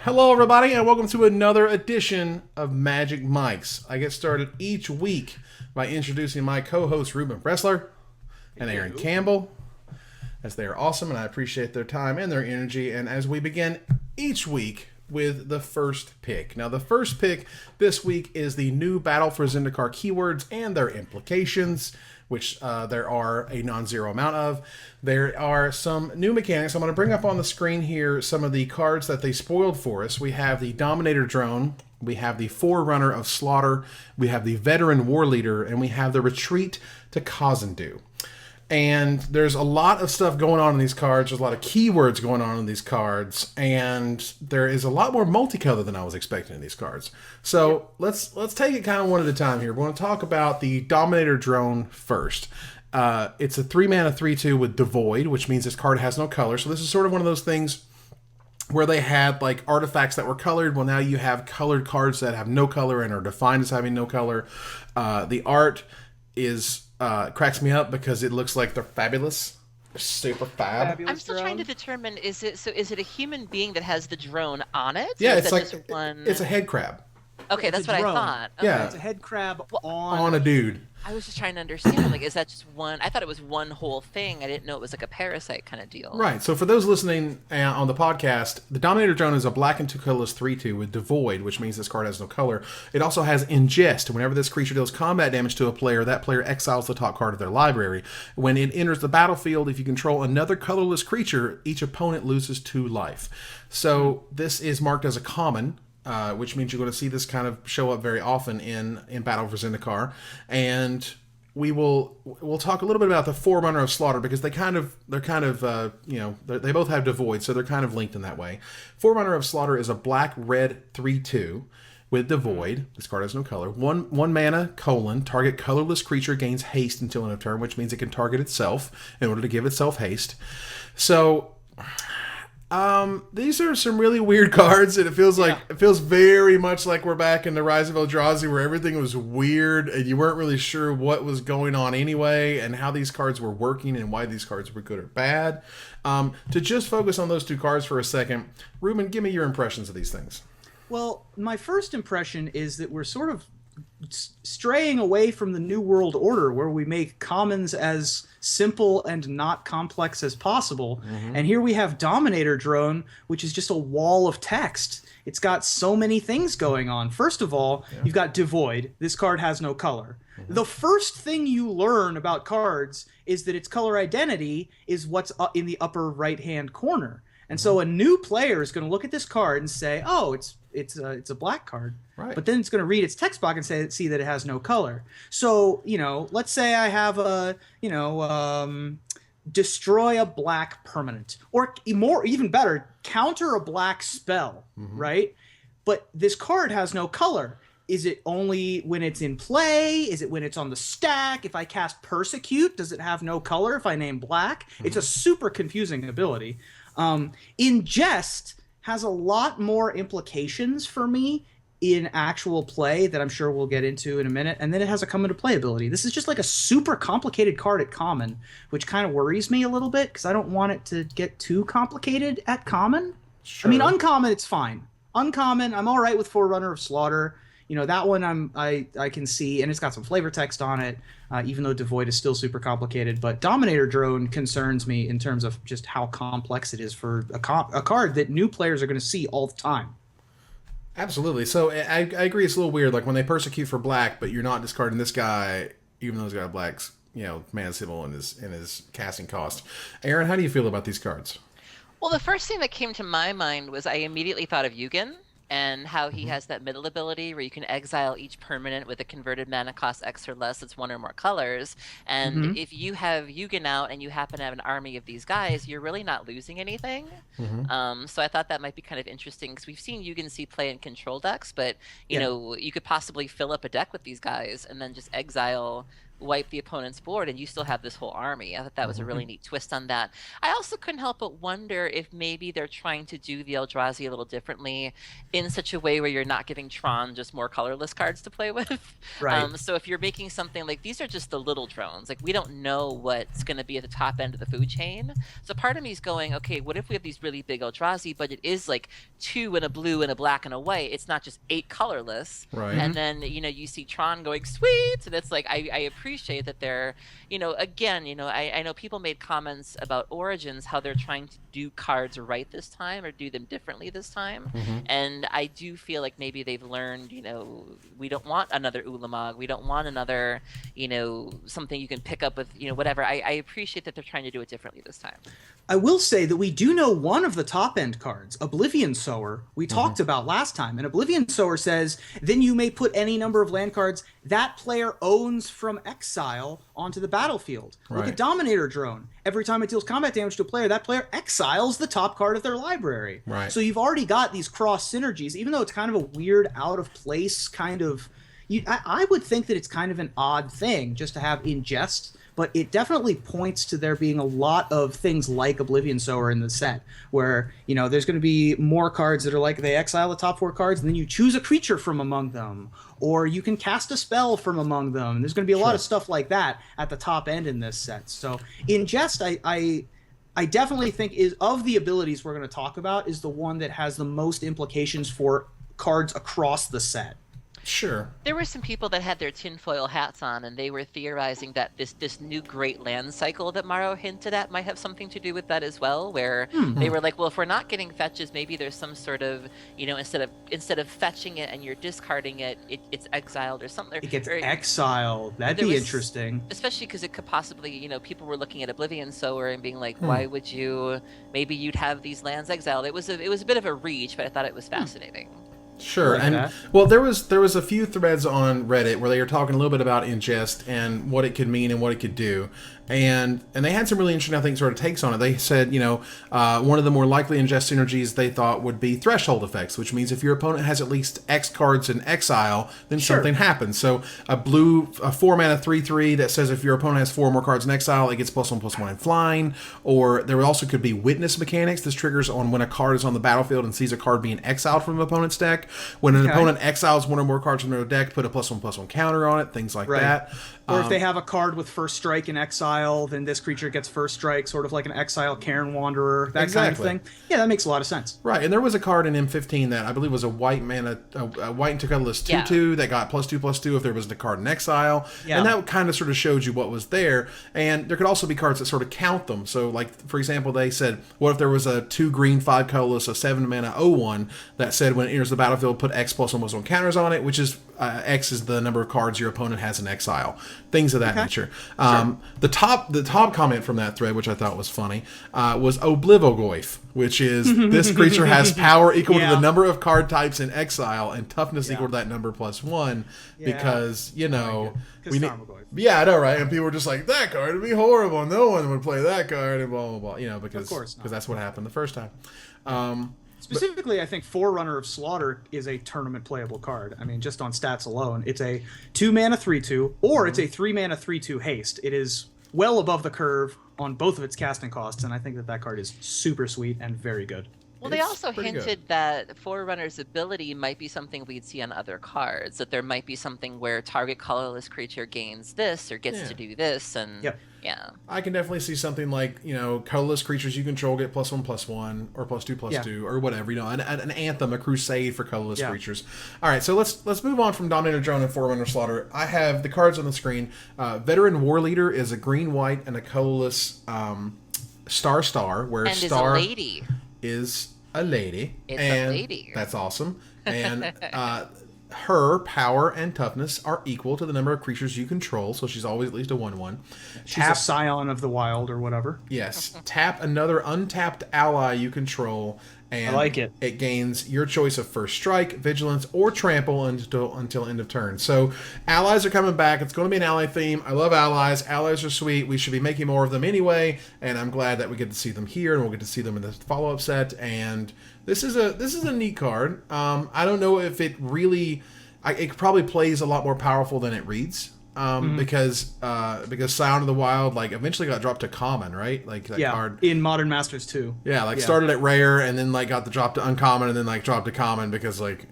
Hello, everybody, and welcome to another edition of Magic Mics. I get started each week by introducing my co-hosts Ruben Bressler and Aaron Campbell, as they are awesome, and I appreciate their time and their energy. And as we begin each week with the first pick. Now, the first pick this week is the new Battle for Zendikar Keywords and their implications, which there are a non-zero amount of. There are some new mechanics. I'm going to bring up on the screen here some of the cards that they spoiled for us. We have the Dominator Drone, we have the Forerunner of Slaughter, we have the Veteran War Leader, and we have the Retreat to Kazendu. And there's a lot of stuff going on in these cards. There's a lot of keywords going on in these cards, and there is a lot more multicolor than I was expecting in these cards. So let's take it kind of one at a time here. We're going to talk about the Dominator Drone first. It's a 3-mana 3/2 with Devoid, which means this card has no color. So this is sort of one of those things where they had like artifacts that were colored. Well, now you have colored cards that have no color and are defined as having no color. The art is cracks me up because it looks like they're fabulous. They're super fab. I'm still trying to determine, is it a human being that has the drone on it? Yeah, or it's is like just one... it's a head crab. Okay, that's what I thought. Okay. Yeah. It's a head crab on a dude. I was just trying to understand, like, is that just one? I thought it was one whole thing. I didn't know it was like a parasite kind of deal. Right. So for those listening on the podcast, the Dominator Drone is a black and 2 colorless 3/2 with Devoid, which means this card has no color. It also has Ingest. Whenever this creature deals combat damage to a player, that player exiles the top card of their library. When it enters the battlefield, if you control another colorless creature, each opponent loses 2 life. So this is marked as a common. Which means you're going to see this kind of show up very often in Battle for Zendikar, and we'll talk a little bit about the Forerunner of Slaughter because they both have Devoid, so they're kind of linked in that way. Forerunner of Slaughter is a black-red 3/2 with Devoid. This card has no color. One mana, target colorless creature gains haste until end of turn, which means it can target itself in order to give itself haste. So these are some really weird cards, and it feels very much like we're back in the Rise of Eldrazi, where everything was weird and you weren't really sure what was going on anyway, and how these cards were working and why these cards were good or bad. To just focus on those 2 cards for a second, Ruben, give me your impressions of these things. Well, my first impression is that we're sort of straying away from the New World Order, where we make commons as simple and not complex as possible. And here we have Dominator Drone, which is just a wall of text. It's got so many things going on. First of all, you've got Devoid. This card has no color. The first thing you learn about cards is that its color identity is what's in the upper right-hand corner. And so a new player is going to look at this card and say, "Oh, it's a black card." Right. But then it's going to read its text box and see that it has no color. So, let's say I have destroy a black permanent, or even better, counter a black spell, right? But this card has no color. Is it only when it's in play? Is it when it's on the stack? If I cast Persecute, does it have no color if I name black? It's a super confusing ability. Ingest has a lot more implications for me in actual play that I'm sure we'll get into in a minute, and then it has a come into play ability. This is just like a super complicated card at common, which kind of worries me a little bit because I don't want it to get too complicated at common. Sure. I mean, uncommon, it's fine. Uncommon, I'm all right with Forerunner of Slaughter. That one I can see, and it's got some flavor text on it, even though Devoid is still super complicated. But Dominator Drone concerns me in terms of just how complex it is for a card that new players are going to see all the time. Absolutely. So I agree. It's a little weird. Like when they persecute for black, but you're not discarding this guy, even though he's got a black's, mana symbol in his casting cost. Aaron, how do you feel about these cards? Well, the first thing that came to my mind was I immediately thought of Yugen, and how he has that middle ability where you can exile each permanent with a converted mana cost X or less. It's 1 or more colors. And if you have Yugen out and you happen to have an army of these guys, you're really not losing anything. So I thought that might be kind of interesting because we've seen Yugen see play in control decks, but you know, you could possibly fill up a deck with these guys and then just exile wipe the opponent's board and you still have this whole army. I thought that was a really neat twist on that. I also couldn't help but wonder if maybe they're trying to do the Eldrazi a little differently in such a way where you're not giving Tron just more colorless cards to play with. Right. So if you're making something like, these are just the little drones, like we don't know what's going to be at the top end of the food chain. So part of me is going, okay, what if we have these really big Eldrazi, but it is like 2 and a blue and a black and a white. It's not just 8 colorless. Right. And then, you see Tron going, sweet. And it's like, I appreciate that they're, again, I know people made comments about Origins, how they're trying to do cards right this time or do them differently this time. And I do feel like maybe they've learned, we don't want another Ulamog. We don't want another, something you can pick up with, whatever. I appreciate that they're trying to do it differently this time. I will say that we do know one of the top end cards, Oblivion Sower, we talked about last time. And Oblivion Sower says, then you may put any number of land cards that player owns from exile onto the battlefield. Look Right. at Dominator Drone. Every time it deals combat damage to a player, that player exiles the top card of their library. Right. So you've already got these cross synergies, even though it's kind of a weird, out of place kind of... I would think that it's kind of an odd thing just to have ingest, but it definitely points to there being a lot of things like Oblivion Sower in the set, where, there's going to be more cards that are like they exile the top 4 cards, and then you choose a creature from among them, or you can cast a spell from among them. There's going to be a lot of stuff like that at the top end in this set. So ingest, I definitely think is of the abilities we're going to talk about is the one that has the most implications for cards across the set. Sure. There were some people that had their tinfoil hats on, and they were theorizing that this new Great Land cycle that Morrow hinted at might have something to do with that as well, where they were like, well, if we're not getting fetches, maybe there's some sort of, instead of fetching it and you're discarding it, it's exiled or something. It gets exiled. That'd be interesting. Especially because it could possibly, people were looking at Oblivion Sower and being like, why would you, maybe you'd have these lands exiled. It was a bit of a reach, but I thought it was fascinating. Sure, and well, there was a few threads on Reddit where they were talking a little bit about ingest and what it could mean and what it could do, and they had some really interesting, I think, sort of takes on it. They said, one of the more likely ingest synergies they thought would be threshold effects, which means if your opponent has at least X cards in exile, then something happens. So a 4-mana 3/3 that says if your opponent has 4 more cards in exile, it gets +1/+1 in flying. Or there also could be witness mechanics. This triggers on when a card is on the battlefield and sees a card being exiled from an opponent's deck. When an opponent exiles 1 or more cards from their deck, put a +1/+1 counter on it, things like that. Or if they have a card with first strike in exile, then this creature gets first strike, sort of like an exile Cairn Wanderer, that kind of thing. Yeah, that makes a lot of sense. Right, and there was a card in M15 that I believe was a white mana, a white and two colorless 2/2 that got +2/+2 if there was a card in exile, and that kind of sort of showed you what was there. And there could also be cards that sort of count them. So, like for example, they said, what if there was a 2 green 5 colorless, a 7 mana 0/1 that said when it enters the battlefield, put X +1/+1 counters on it, which is X is the number of cards your opponent has in exile. Things of that nature. The top comment from that thread, which I thought was funny, was Oblivogoyf, which is this creature has power equal to the number of card types in exile and toughness equal to that number +1 because, we need... Yeah, I know, right? And people were just like, that card would be horrible. No one would play that card and blah, blah, blah. Because that's what happened the first time. Specifically, I think Forerunner of Slaughter is a tournament playable card. I mean, just on stats alone, it's a 2-mana 3/2, or it's a 3-mana 3/2 haste. It is well above the curve on both of its casting costs, and I think that card is super sweet and very good. Well, they also hinted that Forerunner's ability might be something we'd see on other cards, that there might be something where target colorless creature gains this or gets to do this, and I can definitely see something like, colorless creatures you control get +1/+1 or +2/+2 or whatever, an anthem, a crusade for colorless creatures. All right, so let's move on from Dominator Drone and Forerunner Slaughter. I have the cards on the screen. Veteran War Leader is a green, white, and a colorless star, where and star is a lady. Is a lady. It's a lady. That's awesome. And her power and toughness are equal to the number of creatures you control, so she's always at least a 1/1. She's a Scion of the Wild or whatever. Yes. Tap another untapped ally you control, and I like it. It gains your choice of first strike, vigilance, or trample until end of turn. So allies are coming back. It's going to be an ally theme. I love allies. Allies are sweet. We should be making more of them anyway, and I'm glad that we get to see them here, and we'll get to see them in the follow-up set. And this is a neat card. I don't know if it really... it probably plays a lot more powerful than it reads. because Scion of the Wild like eventually got dropped to common, right? Like that card in Modern Masters too. Yeah, started at rare and then like got the drop to uncommon and then like dropped to common because like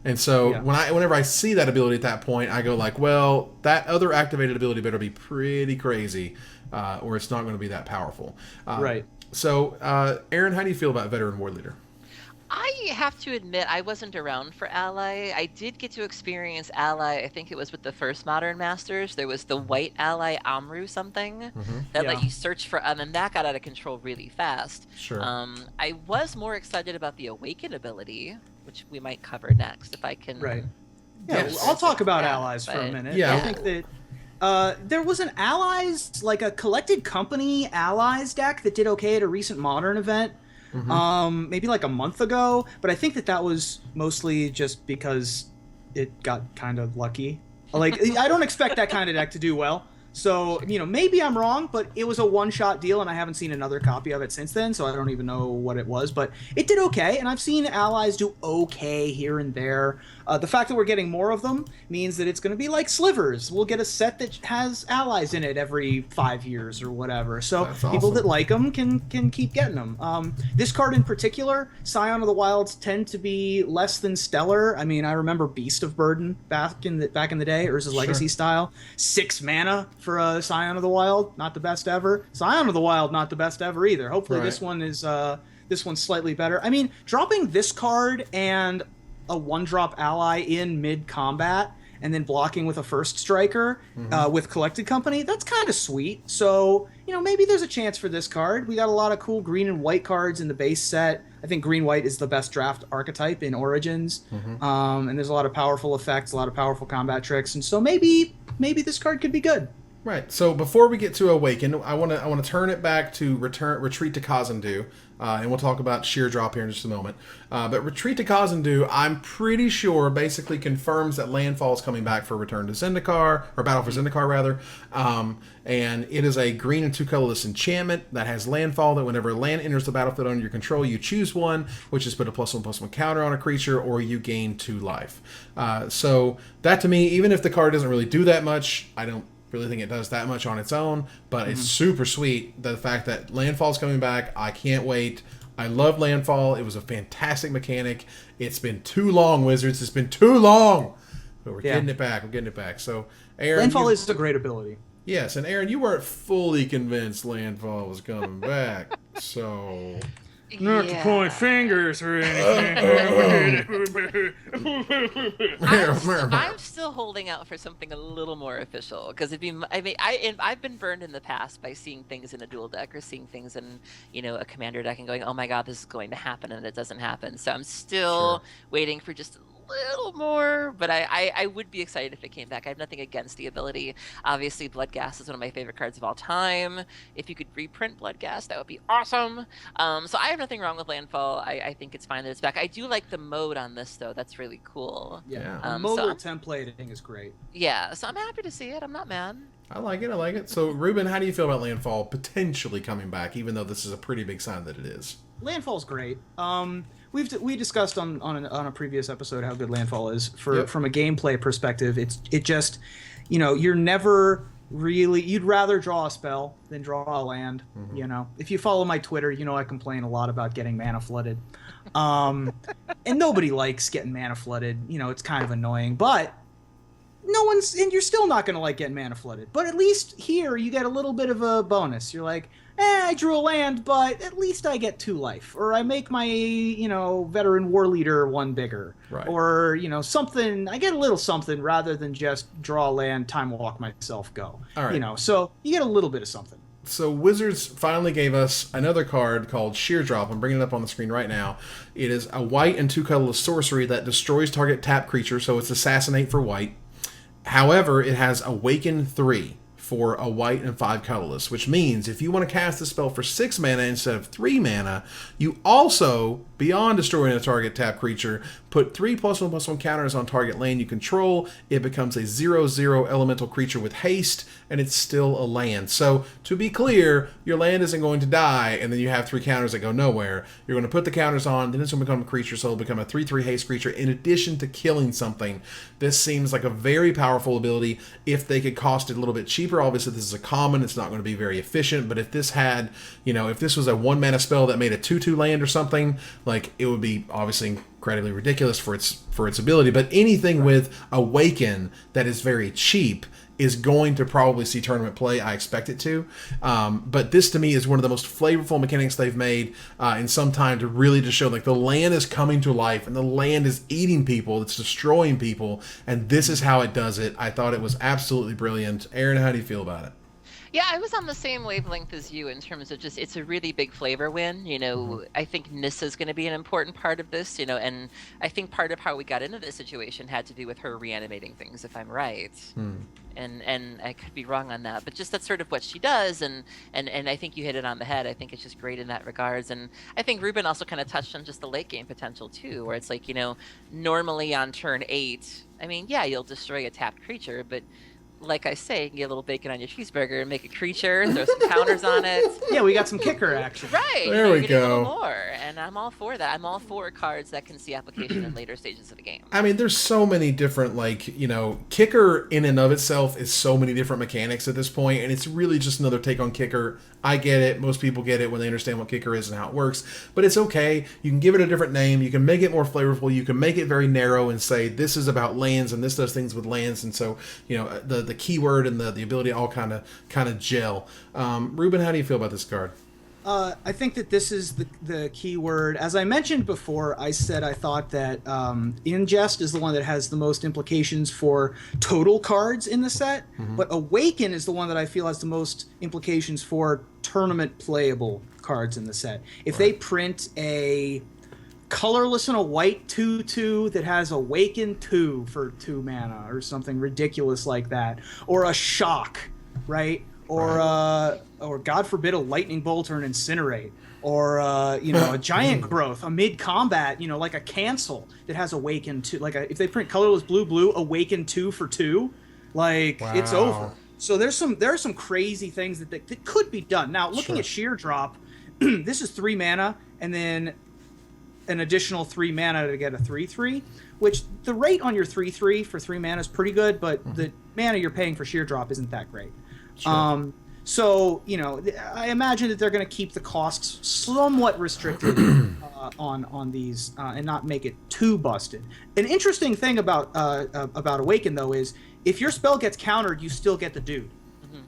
And so whenever I see that ability at that point, I go like, well, that other activated ability better be pretty crazy, or it's not going to be that powerful. Right. So, Aaron, how do you feel about Veteran War Leader? I have to admit, I wasn't around for Ally. I did get to experience Ally. I think it was with the first Modern Masters. There was the white Ally Amru something that let you search for, and that got out of control really fast. Sure. I was more excited about the Awaken ability, which we might cover next if I can. Right. Yeah, I'll talk about allies for a minute. Yeah. I think that there was an allies, like a collected company allies deck that did okay at a recent Modern event. Maybe like a month ago, but I think that was mostly just because it got kind of lucky. Like, I don't expect that kind of deck to do well. So, maybe I'm wrong, but it was a one-shot deal, and I haven't seen another copy of it since then, so I don't even know what it was. But it did okay, and I've seen allies do okay here and there. The fact that we're getting more of them means that it's going to be like Slivers. We'll get a set that has allies in it every 5 years or whatever. So people that like them can keep getting them. This card in particular, Scion of the Wilds tend to be less than stellar. I mean, I remember Beast of Burden back in the day, Urza's Legacy style. 6 mana for a Scion of the Wild, not the best ever. Scion of the Wild, not the best ever either. Hopefully this one is this one's slightly better. I mean, dropping this card and a 1-drop ally in mid-combat and then blocking with a first striker with Collected Company, that's kind of sweet. So, maybe there's a chance for this card. We got a lot of cool green and white cards in the base set. I think green-white is the best draft archetype in Origins. And there's a lot of powerful effects, a lot of powerful combat tricks. And so maybe this card could be good. Right. So before we get to Awaken, I want to turn it back to Retreat to Kazandu, and we'll talk about Sheer Drop here in just a moment. But Retreat to Kazandu, I'm pretty sure, basically confirms that Landfall is coming back for Return to Zendikar, or Battle for Zendikar rather. And it is a green and 2 colorless enchantment that has Landfall. That whenever land enters the battlefield under your control, you choose one, which is put a +1/+1 counter on a creature, or you gain 2 life. So that to me, even if the card doesn't really do that much, I don't really think it does that much on its own, but it's super sweet. The fact that Landfall's coming back, I can't wait. I love Landfall. It was a fantastic mechanic. It's been too long, Wizards. It's been too long. But we're getting it back. We're getting it back. So, Aaron, Landfall is a great ability. Yes, and Aaron, you weren't fully convinced Landfall was coming back. So... Not to point fingers or anything. I'm still holding out for something a little more official because I've been burned in the past by seeing things in a dual deck or seeing things in a commander deck and going, oh my god, this is going to happen, and it doesn't happen. So I'm still waiting for just a little more, but I would be excited if it came back. I have nothing against the ability. Obviously, Bloodghast is one of my favorite cards of all time. If you could reprint Bloodghast, that would be awesome. So I have nothing wrong with Landfall. I think it's fine that it's back. I do like the mode on this, though. That's really cool. Yeah, modal templating is great. Yeah, so I'm happy to see it. I'm not mad. I like it. So, Ruben, how do you feel about Landfall potentially coming back, even though this is a pretty big sign that it is? Landfall's great. We discussed on a previous episode how good Landfall is from a gameplay perspective. It just you're never really, you'd rather draw a spell than draw a land. If you follow my Twitter, I complain a lot about getting mana flooded, and nobody likes getting mana flooded. It's kind of annoying, but and you're still not going to like getting mana flooded. But at least here you get a little bit of a bonus. You're like, I drew a land, but at least I get 2 life. Or I make my, Veteran War Leader 1 bigger. Right. Or, something, I get a little something rather than just draw a land, time walk myself, go. All right. So you get a little bit of something. So Wizards finally gave us another card called Sheer Drop. I'm bringing it up on the screen right now. It is a white and 2 colorless sorcery that destroys target tap creature, so it's Assassinate for white. However, it has Awaken 3 for a white and 5 colorless, which means if you want to cast the spell for 6 mana instead of 3 mana, you also beyond destroying a target tap creature, put 3+1/+1 counters on target land you control. It becomes a 0/0 elemental creature with haste, and it's still a land. So, to be clear, your land isn't going to die, and then you have 3 counters that go nowhere. You're going to put the counters on, then it's going to become a creature, so it'll become a 3/3 haste creature in addition to killing something. This seems like a very powerful ability. If they could cost it a little bit cheaper, obviously this is a common, it's not going to be very efficient, but if this had, if this was a 1-mana spell that made a 2/2 land or something, like, it would be obviously incredibly ridiculous for its ability. But anything with Awaken that is very cheap is going to probably see tournament play. I expect it to. But this, to me, is one of the most flavorful mechanics they've made in some time, to really just show, like, the land is coming to life and the land is eating people, it's destroying people, and this is how it does it. I thought it was absolutely brilliant. Aaron, how do you feel about it? Yeah, I was on the same wavelength as you in terms of just, it's a really big flavor win. I think Nissa is going to be an important part of this, and I think part of how we got into this situation had to do with her reanimating things, if I'm right. And I could be wrong on that, but just that's sort of what she does, and I think you hit it on the head. I think it's just great in that regards, and I think Ruben also kind of touched on just the late game potential too, where it's like, normally on turn 8, I mean, yeah, you'll destroy a tapped creature, but like I say, get a little bacon on your cheeseburger and make a creature, throw some counters on it. Yeah, we got some kicker action. Right. There we go. A little more, and I'm all for that. I'm all for cards that can see application in later stages of the game. I mean, there's so many different, kicker in and of itself is so many different mechanics at this point, and it's really just another take on kicker. I get it. Most people get it when they understand what kicker is and how it works, but it's okay. You can give it a different name. You can make it more flavorful. You can make it very narrow and say, this is about lands and this does things with lands, and so, the keyword and the ability all kind of gel. Ruben, how do you feel about this card? I think that this is the key word. As I mentioned before, I said I thought that Ingest is the one that has the most implications for total cards in the set, but Awaken is the one that I feel has the most implications for tournament playable cards in the set. If they print a colorless and a white 2/2 that has Awaken 2 for 2 mana or something ridiculous like that, or a shock, right? Or God forbid a lightning bolt or an incinerate, or a giant growth, a mid combat, like a cancel that has Awaken 2, if they print colorless blue Awaken 2 for 2, it's over. So there are some crazy things that could be done. Now, looking at sheer drop, this is 3 mana and then an additional 3 mana to get a 3/3, which the rate on your 3/3 for 3 mana is pretty good, but the mana you're paying for sheer drop isn't that great. Sure. So, I imagine that they're going to keep the costs somewhat restricted on these and not make it too busted. An interesting thing about Awaken, though, is if your spell gets countered, you still get the dude.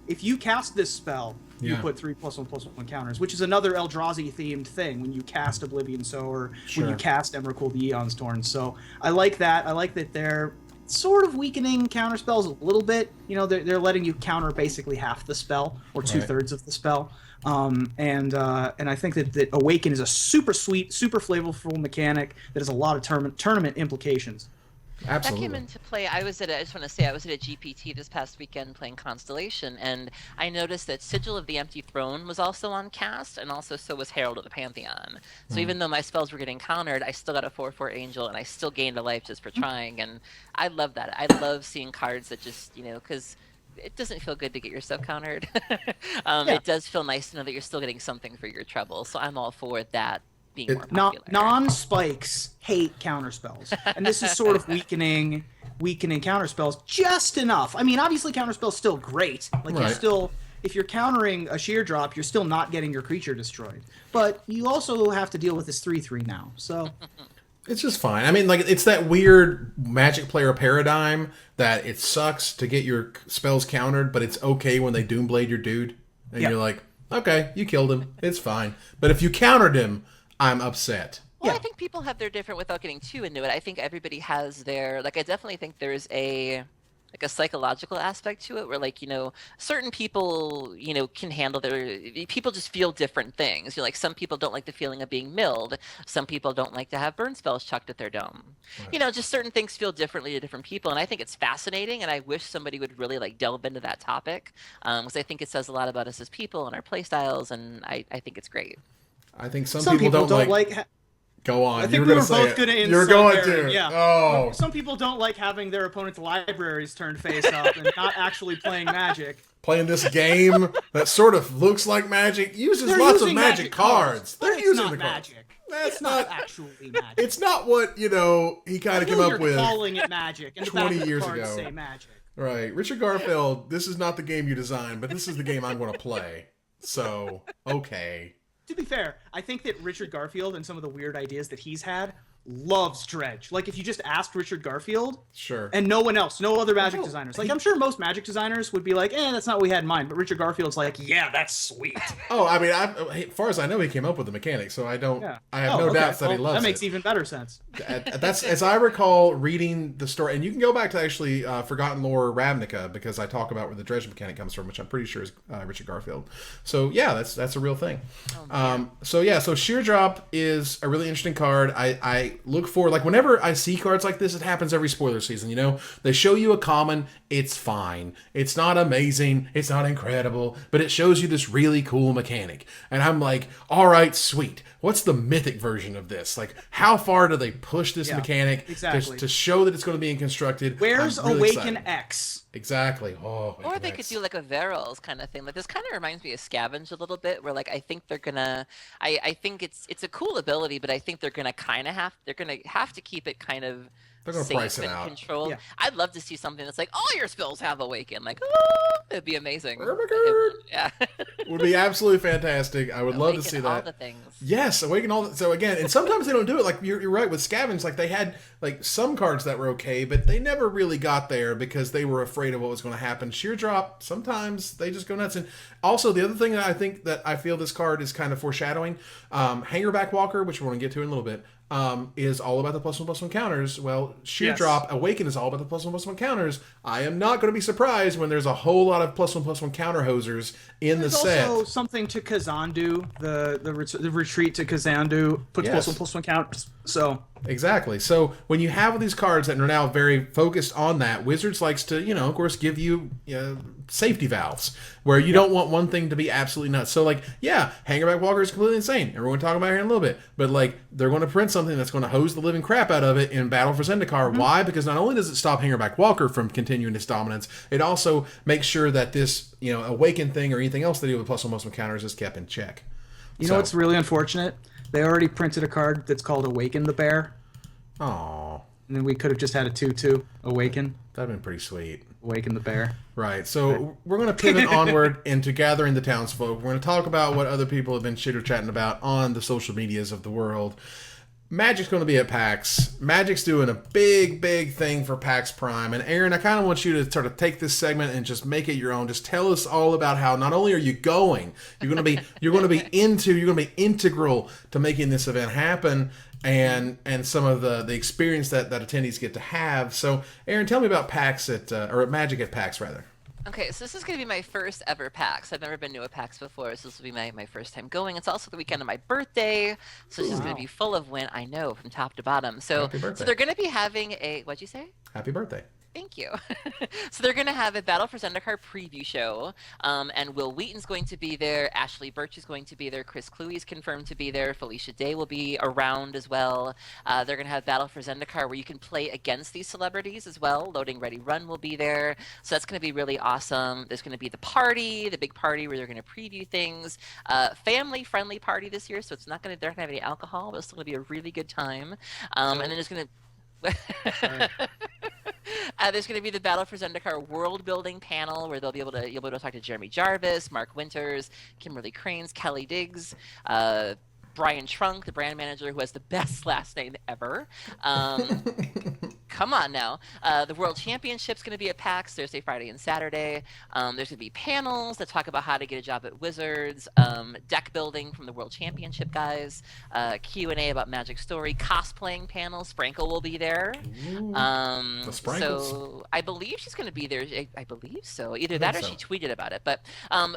If you cast this spell, you put 3+1/+1 counters, which is another Eldrazi themed thing when you cast Oblivion Sower, when you cast Emrakul the Eon's Torn. So I like that. I like that they're sort of weakening counter spells a little bit. They're letting you counter basically half the spell or 2/3 of the spell. And I think that Awaken is a super sweet, super flavorful mechanic that has a lot of tournament implications. Absolutely. That came into play. I was at a GPT this past weekend playing Constellation, and I noticed that Sigil of the Empty Throne was also on cast, and also so was Herald of the Pantheon. So even though my spells were getting countered, I still got a 4/4 Angel, and I still gained a life just for trying, and I love that. I love seeing cards that just, because it doesn't feel good to get your stuff countered. It does feel nice to know that you're still getting something for your trouble, so I'm all for that. Non-spikes hate counterspells, and this is sort of weakening counterspells just enough. I mean, obviously counterspells still great. If you're countering a sheer drop, you're still not getting your creature destroyed. But you also have to deal with this 3/3 now. So it's just fine. I mean, it's that weird Magic player paradigm that it sucks to get your spells countered, but it's okay when they Doomblade your dude, and you're like, okay, you killed him, it's fine. But if you countered him, I'm upset. Well, I think people have their different, without getting too into it, I think everybody has their, I definitely think there's a psychological aspect to it where, certain people, can handle people just feel different things. Some people don't like the feeling of being milled. Some people don't like to have burn spells chucked at their dome. Right. Just certain things feel differently to different people. And I think it's fascinating. And I wish somebody would really delve into that topic. Because I think it says a lot about us as people and our play styles. And I think it's great. I think some people don't like Go on. I think you were we going were to say both going to You're insult going Aaron. to. Yeah. Oh. Some people don't like having their opponent's libraries turned face up and not actually playing Magic. Playing this game that sort of looks like Magic, uses They're lots of using Magic cards. but They're it's using not the cards. Magic. That's It's not actually Magic. It's not what, he kind of came up with. Calling it Magic, and the 20 back of years the cards ago. say Magic. Right. Richard Garfield, this is not the game you designed, but this is the game I'm going to play. So, okay. To be fair, I think that Richard Garfield and some of the weird ideas that he's had loves Dredge. Like, if you just asked Richard Garfield, sure, and no one else, no other Magic designers, like, I'm sure most Magic designers would be like, that's not what we had in mind, but Richard Garfield's like, yeah, that's sweet. Oh, I mean, as far as I know, he came up with the mechanics, so I have no doubts that he loves it. That makes even better sense. That's, as I recall reading the story, and you can go back to actually Forgotten Lore Ravnica, because I talk about where the Dredge mechanic comes from, which I'm pretty sure is Richard Garfield. So yeah, that's a real thing. So Sheer Drop is a really interesting card. I look for, like, whenever I see cards like this, it happens every spoiler season, they show you a common, it's fine, it's not amazing, it's not incredible, but it shows you this really cool mechanic, and I'm like, all right, sweet, what's the mythic version of this? Like, how far do they push this mechanic to show that it's going to be in constructed? Where's really Awaken excited. X? Exactly. Or they could do like a Verils kind of thing. Like, this kind of reminds me of Scavenge a little bit, where, like, I think they're gonna, I think it's a cool ability, but I think they're gonna have to keep it kind of They're gonna safe price it and out. controlled. Yeah. I'd love to see something that's like, all your spells have Awaken. Like, oh, it'd be amazing. Yeah. Would be absolutely fantastic. I would love to see that. All the things. Yes, Awaken all. So again, and sometimes they don't do it. Like you're right with Scavenge. Like they had like some cards that were okay, but they never really got there because they were afraid of what was going to happen. Sheer Drop. Sometimes they just go nuts. And also the other thing that I feel this card is kind of foreshadowing, Hangerback Walker, which we're going to get to in a little bit. Is all about the +1/+1 counters. Well, Sheer Drop Awaken is all about the +1/+1 counters. I am not going to be surprised when there's a whole lot of +1/+1 counter hosers in the set. There's also something to Kazandu, the retreat to Kazandu puts +1/+1 counters. So exactly. So when you have these cards that are now very focused on that, Wizards likes to, of course, give you safety valves where you don't want one thing to be absolutely nuts. So like, Hangerback Walker is completely insane. Everyone talking about it here in a little bit, but like they're going to print something that's going to hose the living crap out of it in Battle for Zendikar. Why? Because not only does it stop Hangerback Walker from continuing his dominance, it also makes sure that this, Awaken thing or anything else they do with +1/+1 counters is kept in check. You know what's really unfortunate? They already printed a card that's called Awaken the Bear. Aww. And then we could have just had a 2/2 Awaken. That'd been pretty sweet. Awaken the Bear. Right. So we're going to pivot onward into gathering the townsfolk. We're going to talk about what other people have been chitter-chatting about on the social medias of the world. Magic's going to be at PAX. Magic's doing a big, big thing for PAX Prime. And Aaron, I kind of want you to sort of take this segment and just make it your own. Just tell us all about how not only are you going, you're going to be integral to making this event happen, and some of the experience that attendees get to have. So, Aaron, tell me about PAX at Magic at PAX rather. Okay, so this is going to be my first ever PAX. I've never been to a PAX before, so this will be my first time going. It's also the weekend of my birthday, so it's just going to be full of win. I know, from top to bottom. So they're going to be having what'd you say? Happy birthday. Thank you. So they're going to have a Battle for Zendikar preview show, and Will Wheaton's going to be there, Ashley Birch is going to be there, Chris Cluey's confirmed to be there, Felicia Day will be around as well. They're going to have Battle for Zendikar where you can play against these celebrities as well. Loading Ready Run will be there, so that's going to be really awesome. There's going to be the big party where they're going to preview things. Family-friendly party this year, so they're not going to have any alcohol, but it's still going to be a really good time. And then there's going to there's going to be the Battle for Zendikar world building panel where you'll be able to talk to Jeremy Jarvis, Mark Winters, Kimberly Cranes, Kelly Diggs, Brian Trunk, the brand manager who has the best last name ever. Come on now. The World Championship's going to be at PAX Thursday, Friday, and Saturday. There's going to be panels that talk about how to get a job at Wizards, deck building from the World Championship guys, Q&A about Magic Story, cosplaying panel. Sprankle will be there. The Sprankles. So I believe she's going to be there. I believe so. Either that or she tweeted about it. But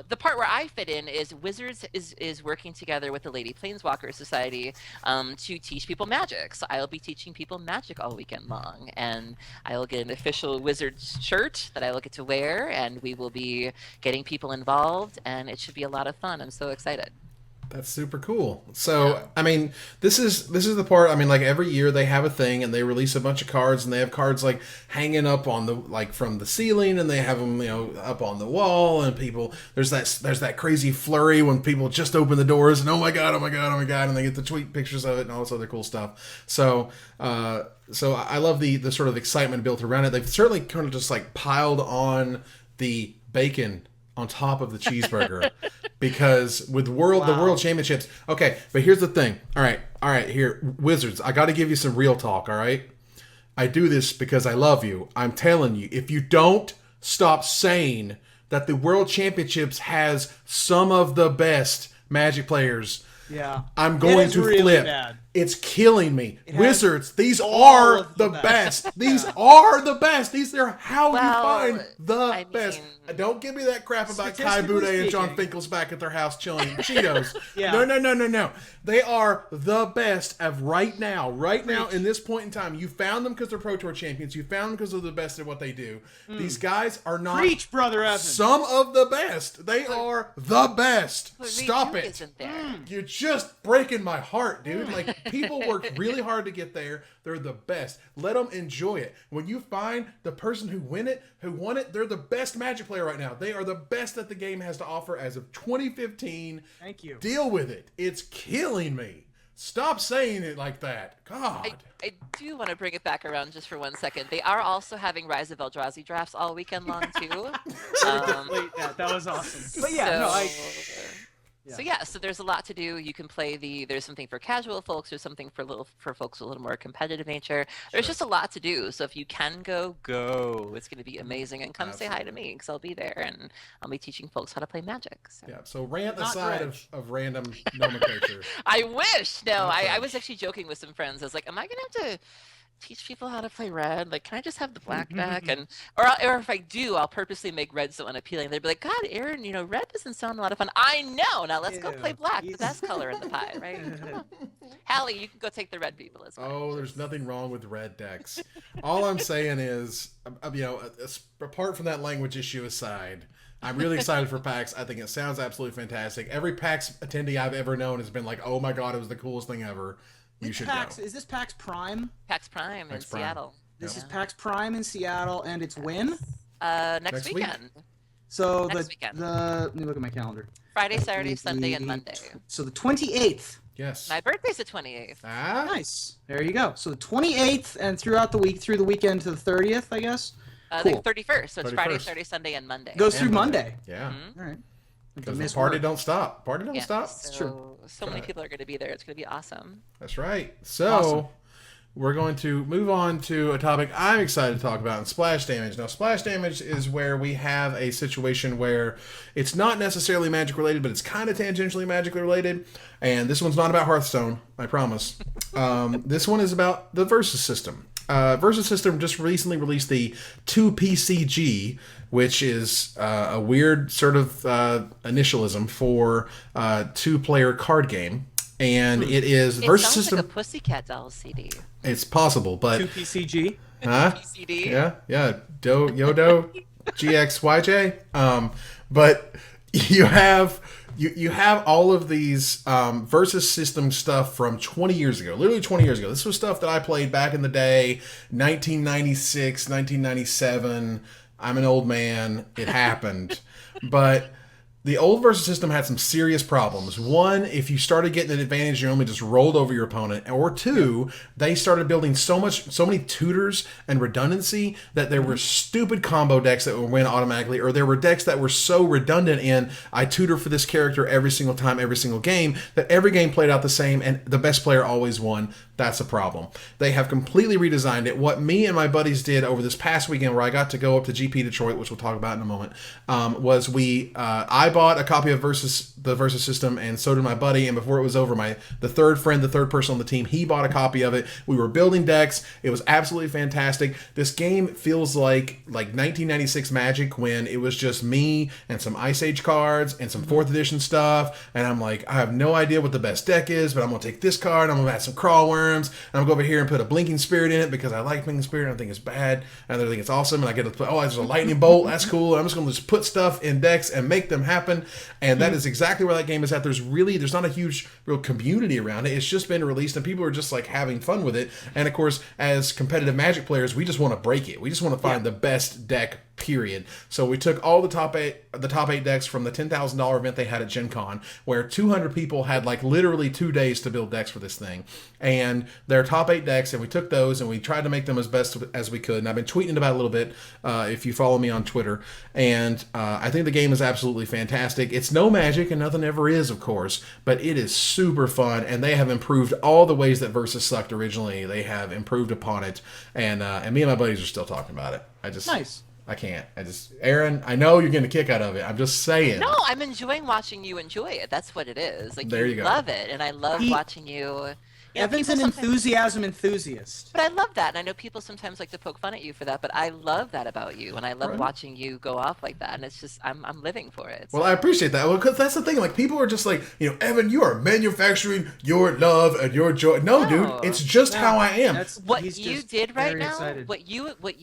the part where I fit in is Wizards is working together with the Lady Planeswalker Society to teach people Magic. So I'll be teaching people Magic all weekend long. And I will get an official Wizards shirt that I will get to wear, and we will be getting people involved, and it should be a lot of fun. I'm so excited. That's super cool. So, I mean, this is the part. I mean, like every year they have a thing and they release a bunch of cards, and they have cards like hanging up on the from the ceiling, and they have them up on the wall, and people there's that crazy flurry when people just open the doors and oh my god, and they get to tweet pictures of it and all this other cool stuff. So, I love the sort of excitement built around it. They've certainly kind of just like piled on the bacon on top of the cheeseburger because with the world championships. Okay, but here's the thing. All right, here, Wizards, I got to give you some real talk, all right? I do this because I love you. I'm telling you, if you don't stop saying that the world championships has some of the best Magic players, I'm going to really flip. Bad. It's killing me. Wizards, these are the best. These are the best. These are how you find the best. Don't give me that crap about Kai Bude and John Finkel's back at their house chilling Cheetos. No. They are the best of right now. Right now, in this point in time. You found them because they're Pro Tour champions. You found them because they're the best at what they do. These guys are not Brother Evan. Some of the best. They are the best. Stop it. You're just breaking my heart, dude. Like, people work really hard to get there. They're the best. Let them enjoy it. When you find the person who won it, they're the best Magic player right now. They are the best that the game has to offer as of 2015. Thank you. Deal with it. It's killing me. Stop saying it like that. God. I do want to bring it back around just for 1 second. They are also having Rise of Eldrazi drafts all weekend long, too. That was awesome. But yeah, So there's a lot to do. You can play there's something for casual folks, there's something for folks with a little more competitive nature. There's just a lot to do. So if you can go. It's going to be amazing. And come say hi to me because I'll be there and I'll be teaching folks how to play Magic. So. Yeah. So rant aside of random nomenclature. I wish. No, I was actually joking with some friends. I was like, am I going to have to teach people how to play red? Like, can I just have the black back? Or if I do, I'll purposely make red so unappealing. They'd be like, God, Aaron, red doesn't sound a lot of fun. I know. Now let's go play black, the best color in the pie, right? Come on. Hallie, you can go take the red people as well. Oh, there's nothing wrong with red decks. All I'm saying is, apart from that language issue aside, I'm really excited for PAX. I think it sounds absolutely fantastic. Every PAX attendee I've ever known has been like, oh my God, it was the coolest thing ever. You should PAX, go. Is this PAX Prime? PAX Prime in Seattle. This is PAX Prime in Seattle, and it's when? Next weekend. So next weekend. Let me look at my calendar. Friday, Saturday, Sunday, and Monday. So the 28th. Yes. My birthday's the 28th. Ah. Nice. There you go. So the 28th, and throughout the week, through the weekend to the 30th, I guess. Cool. The 31st. So it's Friday, Saturday, Sunday, and Monday. Goes through Monday. Yeah. Mm-hmm. All right. Because the party don't stop. Party don't stop. It's true. So many people are going to be there. It's going to be awesome. That's right. So we're going to move on to a topic I'm excited to talk about, and splash damage. Now, splash damage is where we have a situation where it's not necessarily Magic related, but it's kind of tangentially Magic related. And this one's not about Hearthstone, I promise. This one is about the Versus system. Versus system just recently released the 2PCG, which is a weird sort of initialism for two-player card game. And it is Versus sounds system. Like a Pussycat Dolls CD. It's possible, but 2PCG. Huh? PCD. Yeah. Yodo, GXYJ. But you have all of these Versus system stuff from 20 years ago. Literally 20 years ago. This was stuff that I played back in the day, 1996, 1997. I'm an old man. It happened. But the old Versus system had some serious problems. One, if you started getting an advantage, you only just rolled over your opponent. Or two, they started building so many tutors and redundancy that there were stupid combo decks that would win automatically, or there were decks that were so redundant in, I tutor for this character every single time, every single game, that every game played out the same and the best player always won. That's a problem. They have completely redesigned it. What me and my buddies did over this past weekend, where I got to go up to GP Detroit, which we'll talk about in a moment, was I bought a copy of the Versus system, and so did my buddy. And before it was over, the third person on the team, he bought a copy of it. We were building decks. It was absolutely fantastic. This game feels like 1996 Magic, when it was just me and some Ice Age cards and some 4th edition stuff. And I'm like, I have no idea what the best deck is, but I'm gonna take this card. I'm gonna add some Crawlworm. worms, and I'm going to go over here and put a blinking spirit in it because I like blinking spirit and I think it's bad, and I think it's awesome, and I get to put, there's a lightning bolt, that's cool. I'm just going to just put stuff in decks and make them happen, and that is exactly where that game is at. There's not a huge real community around it. It's just been released, and people are just like having fun with it. And of course, as competitive Magic players, we just want to break it. We just want to find the best deck. Period. So we took all the top eight decks from the $10,000 event they had at Gen Con, where 200 people had like literally 2 days to build decks for this thing, and their top 8 decks, and we took those and we tried to make them as best as we could. And I've been tweeting about it a little bit if you follow me on Twitter, and I think the game is absolutely fantastic. It's no Magic, and nothing ever is, of course, but it is super fun, and they have improved all the ways that Versus sucked originally. They have improved upon it, and me and my buddies are still talking about it. Nice. I can't. Aaron, I know you're getting a kick out of it. I'm just saying. No, I'm enjoying watching you enjoy it. That's what it is. Like, there you go. Love it, and I love watching you. Evan's an enthusiasm enthusiast. But I love that, and I know people sometimes like to poke fun at you for that, but I love that about you, and I love watching you go off like that, and it's just, I'm living for it. So. Well, I appreciate that. Well, because that's the thing. Like, people are just like, Evan, you are manufacturing your love and your joy. No, dude, it's just how I am. What you did right now,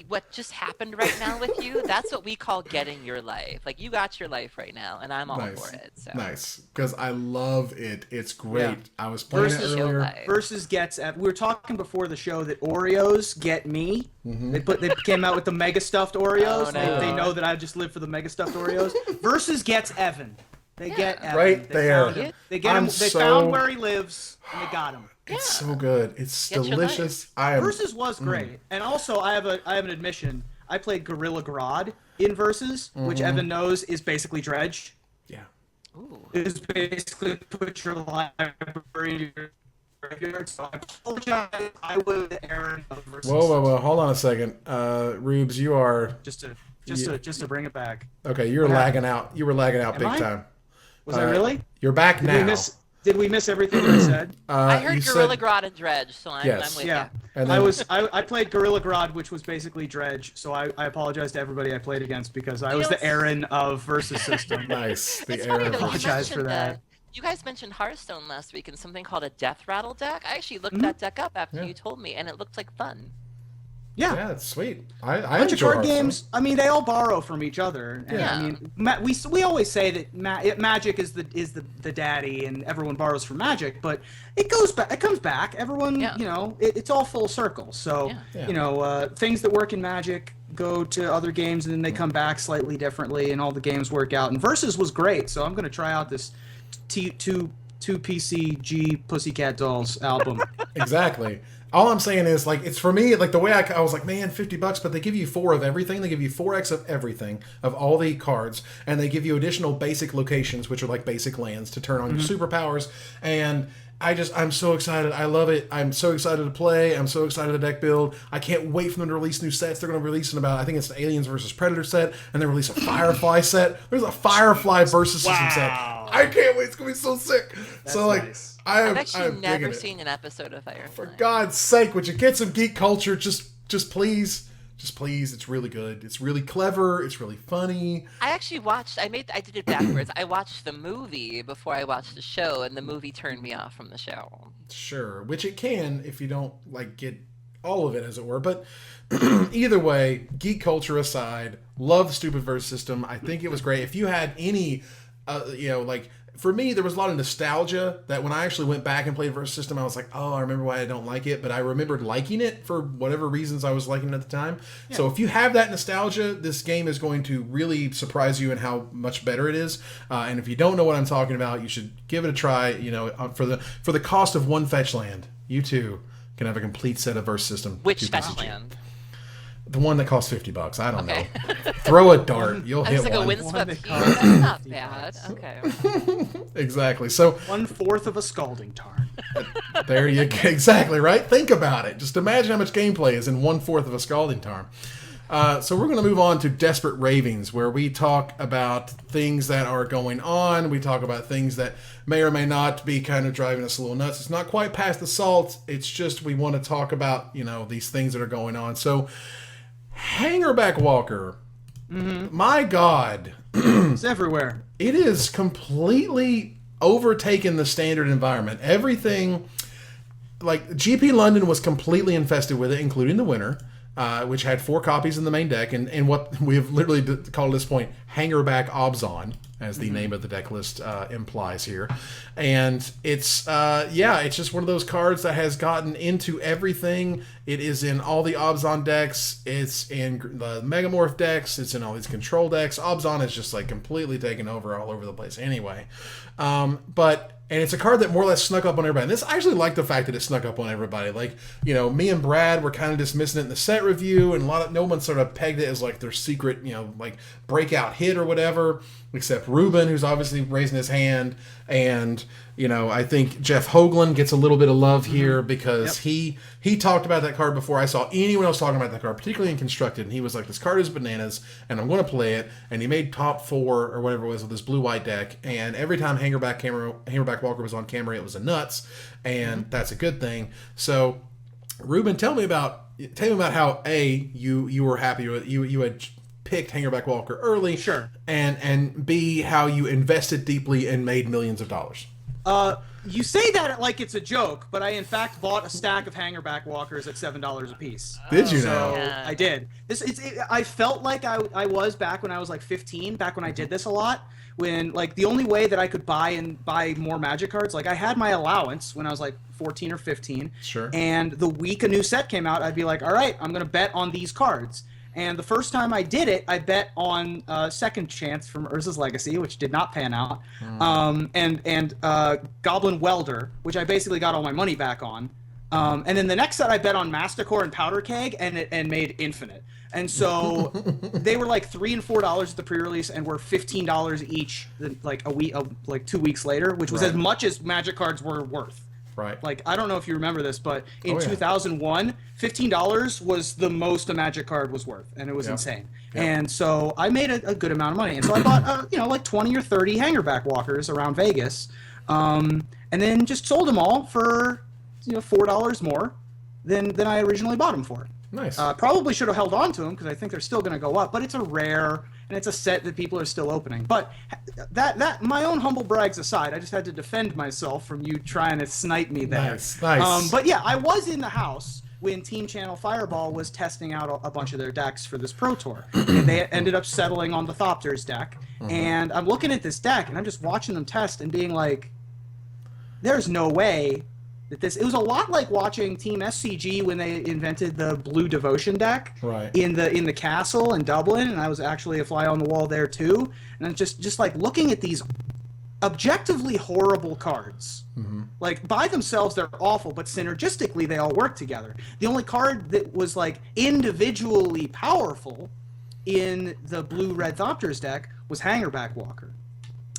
what just happened right now with you, that's what we call getting your life. Like, you got your life right now, and I'm all for it. So. Nice, because I love it. It's great. Yeah. I was playing it earlier. Versus gets we were talking before the show that Oreos get me. Mm-hmm. They came out with the mega stuffed Oreos. Oh, no. They know that I just live for the mega stuffed Oreos. Versus gets Evan. They get Evan. Right there. They get him. They found where he lives and they got him. It's so good. It's delicious. Versus was great. And also I have an admission. I played Gorilla Grodd in Versus, which Evan knows is basically Dredge. Yeah. Ooh. Is basically put your library. So I apologize. I was Aaron of Versus. Whoa! Hold on a second, Rubes. You are just to bring it back. Okay, you're lagging out. You were lagging out big time. Was I really? You're back now. Did we miss everything that I said? I heard Gorilla Grodd and Dredge, so I'm with you. And then, I played Gorilla Grodd, which was basically Dredge. So I apologize to everybody I played against because I was the Aaron of Versus system. Nice. It's funny that apologize for that. You guys mentioned Hearthstone last week and something called a Death Rattle deck. I actually looked that deck up after you told me, and it looked like fun. Yeah, it's sweet. I bunch of enjoy card games. I mean, they all borrow from each other. And, I mean, we always say that Magic is the daddy, and everyone borrows from Magic. But it goes back. It comes back. Everyone, it's all full circle. So things that work in Magic go to other games, and then they come back slightly differently, and all the games work out. And Versus was great. So I'm going to try out this two PCG Pussycat Dolls album. Exactly. All I'm saying is, like, it's for me, like, the way I was like, man, $50, but they give you 4 of everything. They give you 4x of everything, of all the cards, and they give you additional basic locations, which are like basic lands, to turn on your superpowers. And I'm so excited. I love it. I'm so excited to play. I'm so excited to deck build. I can't wait for them to release new sets. They're going to release I think it's the Aliens versus Predator set, and they release a Firefly set. There's a Firefly versus system set. I can't wait. It's going to be so sick. That's so, like, nice. I've actually never seen an episode of Firefly. For God's sake, would you get some Geek Culture? Just please. Just please. It's really good. It's really clever. It's really funny. I actually I did it backwards. I watched the movie before I watched the show, and the movie turned me off from the show. Sure. Which it can if you don't, like, get all of it, as it were. But either way, Geek Culture aside, love the stupid verse system. I think it was great. If you had any, for me, there was a lot of nostalgia that when I actually went back and played Versus System, I was like, oh, I remember why I don't like it, but I remembered liking it for whatever reasons I was liking it at the time. Yeah. So if you have that nostalgia, this game is going to really surprise you in how much better it is. And if you don't know what I'm talking about, you should give it a try. For the cost of one fetch land, you too can have a complete set of Versus System. Which fetch land? The one that costs $50. I don't know. Throw a dart. You'll hit like one. A windswept That's not bad. Okay. Exactly. So 1/4 of a scalding tarn. There you go. Exactly right. Think about it. Just imagine how much gameplay is in 1/4 of a scalding tarn. So we're going to move on to Desperate Ravings, where we talk about things that are going on. We talk about things that may or may not be kind of driving us a little nuts. It's not quite past the salt. It's just we want to talk about, these things that are going on. So Hangerback Walker, my God. It's everywhere. It is completely overtaken the standard environment. Everything like GP London was completely infested with it, including the winner, which had 4 copies in the main deck, and what we have literally called at this point Hangerback Obzon, as the name of the deck list implies here. And it's it's just one of those cards that has gotten into everything. It is in all the Obzon decks. It's in the Megamorph decks. It's in all these control decks. Obzon is just like completely taken over all over the place anyway. And it's a card that more or less snuck up on everybody. And I actually like the fact that it snuck up on everybody. Like, you know, me and Brad were kind of dismissing it in the set review, and no one sort of pegged it as like their secret, you know, like breakout hit or whatever, except Ruben, who's obviously raising his hand. And, you know, I think Jeff Hoagland gets a little bit of love here because he talked about that card before I saw anyone else talking about that card, particularly in Constructed. And he was like, this card is bananas, and I'm going to play it. And he made top 4 or whatever it was with this blue-white deck. And every time Hangerback Walker was on camera, it was a nuts. And that's a good thing. So, Ruben, tell me about how you were happy with you had picked Hangerback Walker early, sure, and B, how you invested deeply and made millions of dollars. You say that like it's a joke, but I in fact bought a stack of Hangerback Walkers at $7 a piece. Did you so know? Yeah. I did. I felt like I was back when I was like 15, back when I did this a lot. When like the only way that I could buy more Magic cards, like I had my allowance when I was like 14 or 15. Sure. And the week a new set came out, I'd be like, all right, I'm gonna bet on these cards. And the first time I did it, I bet on Second Chance from Urza's Legacy, which did not pan out, and Goblin Welder, which I basically got all my money back on. And then the next set I bet on Masticore and Powder Keg, and made Infinite. And so they were like $3 and $4 at the pre-release, and were $15 each, like a week, like 2 weeks later, which was as much as Magic cards were worth. Right. Like, I don't know if you remember this, but in 2001, $15 was the most a Magic card was worth, and it was insane. Yeah. And so I made a good amount of money, and so I bought, like 20 or 30 Hangerback Walkers around Vegas, and then just sold them all for, $4 more than I originally bought them for. Nice. Probably should have held on to them because I think they're still going to go up, but it's a rare and it's a set that people are still opening. But that my own humble brags aside, I just had to defend myself from you trying to snipe me there. Nice. But yeah, I was in the house when Team Channel Fireball was testing out a bunch of their decks for this Pro Tour, and they ended up settling on the Thopters deck. And I'm looking at this deck and I'm just watching them test and being like, there's no way that this. It was a lot like watching Team SCG when they invented the Blue Devotion deck in the castle in Dublin, and I was actually a fly on the wall there too. And I'm just like looking at these objectively horrible cards. Like by themselves they're awful, but synergistically they all work together. The only card that was like individually powerful in the Blue-Red Thopters deck was Hangerback Walker.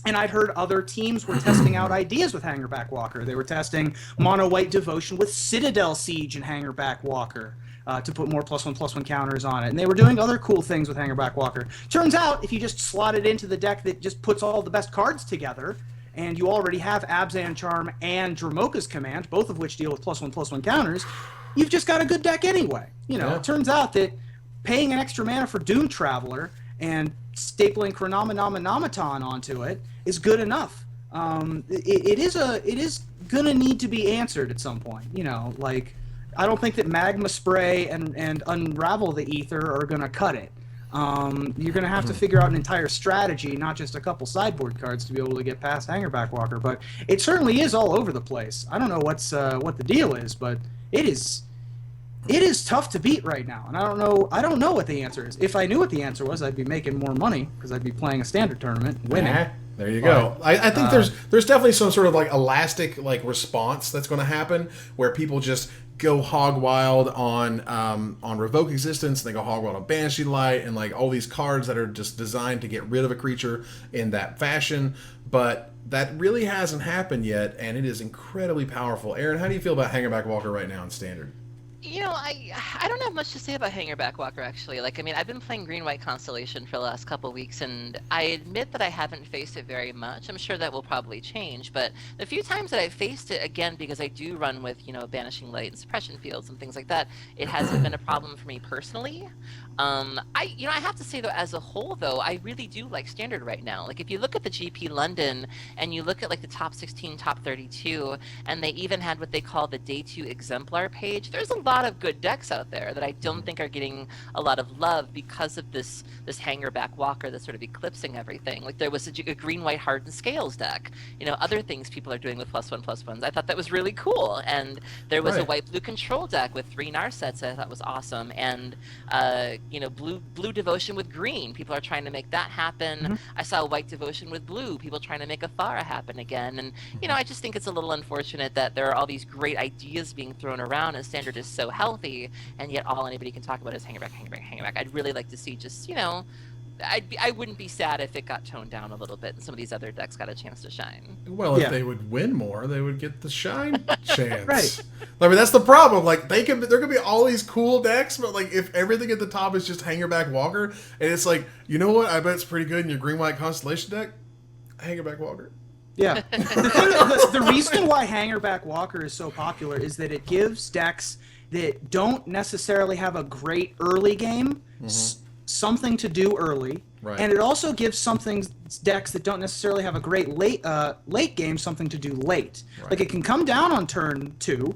And I'd heard other teams were testing out ideas with Hangerback Walker. They were testing mono-white Devotion with Citadel Siege and Hangerback Walker to put more +1/+1 counters on it. And they were doing other cool things with Hangerback Walker. Turns out, if you just slot it into the deck that just puts all the best cards together, and you already have Abzan Charm and Dromoka's Command, both of which deal with +1/+1 counters, you've just got a good deck anyway. It turns out that paying an extra mana for Doom Traveler and stapling Chronomenon onto it is good enough. It is gonna need to be answered at some point. Like I don't think that Magma Spray and Unravel the Ether are gonna cut it. You're gonna have to figure out an entire strategy, not just a couple sideboard cards, to be able to get past Hangerback Walker. But it certainly is all over the place. I don't know what the deal is, but it is tough to beat right now, and I don't know what the answer is. If I knew what the answer was, I'd be making more money because I'd be playing a standard tournament, winning. There you go. I think there's definitely some sort of like elastic like response that's going to happen where people just go hog wild on Revoke Existence, and they go hog wild on Banshee Light, and like all these cards that are just designed to get rid of a creature in that fashion. But that really hasn't happened yet, and it is incredibly powerful. Aaron, how do you feel about Hangerback Walker right now in Standard? I don't have much to say about Hangerback Walker, actually. Like, I mean, I've been playing Green-White Constellation for the last couple of weeks, and I admit that I haven't faced it very much. I'm sure that will probably change, but the few times that I've faced it, again, because I do run with, Banishing Light and Suppression Fields and things like that, it hasn't been a problem for me personally. I have to say, though, as a whole, though, I really do like Standard right now. Like, if you look at the GP London, and you look at, like, the top 16, top 32, and they even had what they call the Day 2 Exemplar page, there's a lot of good decks out there that I don't think are getting a lot of love because of this Hangerback Walker that's sort of eclipsing everything. Like, there was a Green-White Hardened Scales deck. Other things people are doing with +1/+1s. I thought that was really cool. And there was a White-Blue Control deck with 3 Narsets I thought was awesome. And, blue Devotion with green. People are trying to make that happen. Mm-hmm. I saw White Devotion with blue. People trying to make Athara happen again. And, I just think it's a little unfortunate that there are all these great ideas being thrown around and Standard is so healthy, and yet all anybody can talk about is Hangerback. I'd really like to see just, I wouldn't be sad if it got toned down a little bit and some of these other decks got a chance to shine. Well, if they would win more, they would get the shine chance. Right. I mean, that's the problem. Like, there could be all these cool decks, but like if everything at the top is just Hangerback Walker, and it's like, you know what? I bet it's pretty good in your Green-White Constellation deck. Hangerback Walker. Yeah. The reason why Hangerback Walker is so popular is that it gives decks that don't necessarily have a great early game something to do early, and it also gives decks that don't necessarily have a great late game something to do late. Like, it can come down on turn 2,